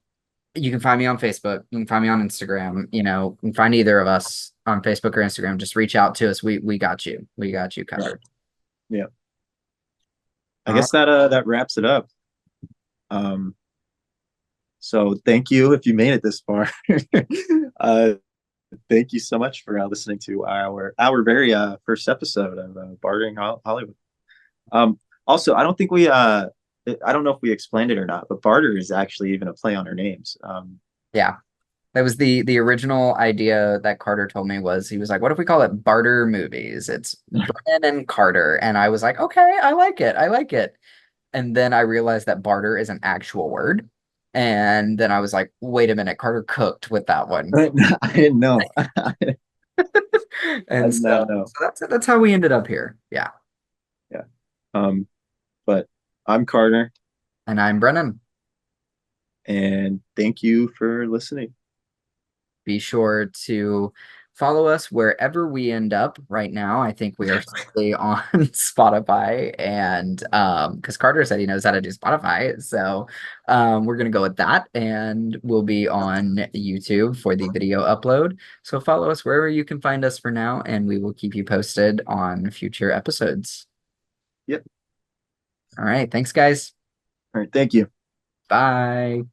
you can find me on Facebook. You can find me on Instagram. You can find either of us on Facebook or Instagram. Just reach out to us. We got you. We got you Right. covered. Yeah. I All guess that wraps it up. Um, so thank you if you made it this far. uh, thank you so much for listening to our very first episode of Bartering Hollywood. Also, I don't think I don't know if we explained it or not, but barter is actually even a play on our names. yeah. That was the original idea that Carter told me was he was like, what if we call it Barter Movies? It's Brennan and Carter. And I was like, okay, I like it. I like it. And then I realized that barter is an actual word. And then I was like, wait a minute, Carter cooked with that one. I didn't know. I And did so, not know. so that's how we ended up here. Yeah. Yeah. But I'm Carter, And I'm Brennan. and thank you for listening. Be sure to follow us wherever we end up right now. I think we are simply on Spotify and because Carter said he knows how to do Spotify. So we're gonna go with that and we'll be on YouTube for the video upload. So follow us wherever you can find us for now, and we will keep you posted on future episodes. Yep. All right, thanks guys. All right. Thank you. Bye.